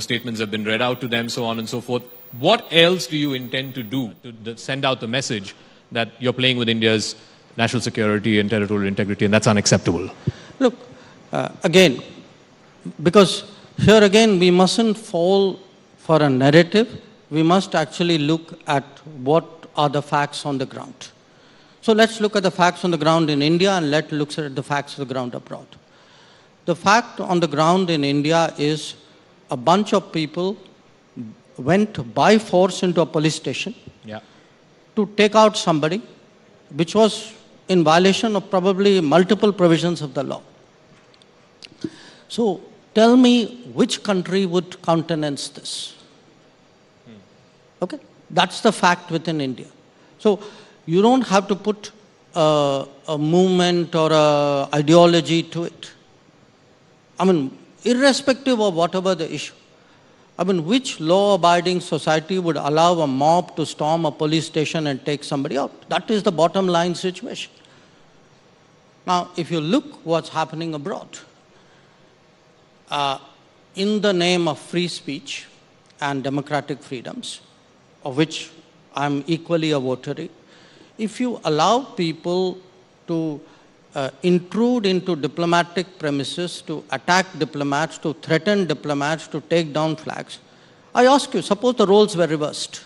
statements have been read out to them, so on and so forth. What else do you intend to do to send out the message that you're playing with India's national security and territorial integrity and that's unacceptable? Look, again, because here again we mustn't fall for a narrative. We must actually look at what are the facts on the ground. So let's look at the facts on the ground in India and let's look at the facts on the ground abroad. The fact on the ground in India is a bunch of people went by force into a police station to take out somebody, which was in violation of probably multiple provisions of the law. So tell me which country would countenance this? Okay, that's the fact within India. So you don't have to put a movement or a ideology to it. I mean, irrespective of whatever the issue. I mean, which law-abiding society would allow a mob to storm a police station and take somebody out? That is the bottom line situation. Now, if you look what's happening abroad, in the name of free speech and democratic freedoms, of which I'm equally a votary, if you allow people to intrude into diplomatic premises, to attack diplomats, to threaten diplomats, to take down flags, I ask you, suppose the roles were reversed.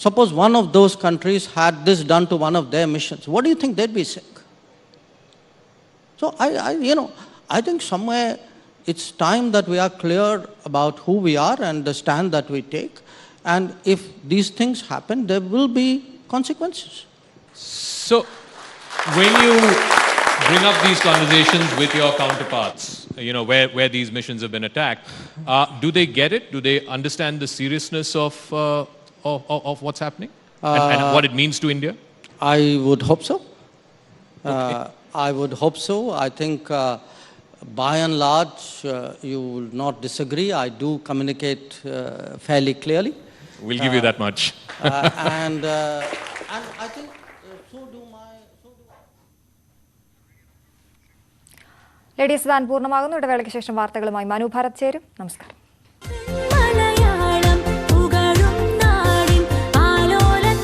Suppose one of those countries had this done to one of their missions. What do you think they'd be saying? So I think somewhere it's time that we are clear about who we are and the stand that we take. And if these things happen, there will be consequences. So, when you bring up these conversations with your counterparts, where these missions have been attacked, do they get it? Do they understand the seriousness of what's happening and what it means to India? I would hope so. Okay. I would hope so. I think by and large, you will not disagree. I do communicate fairly clearly. We'll give you that much. And I think so do my... ladies ban പൂർണ്ണമാകുന്നു. ഇടവേളയ്ക്ക് ശേഷം വാർത്തകളുമായി മനു ഭാരത് ചേരും. നമസ്കാരം.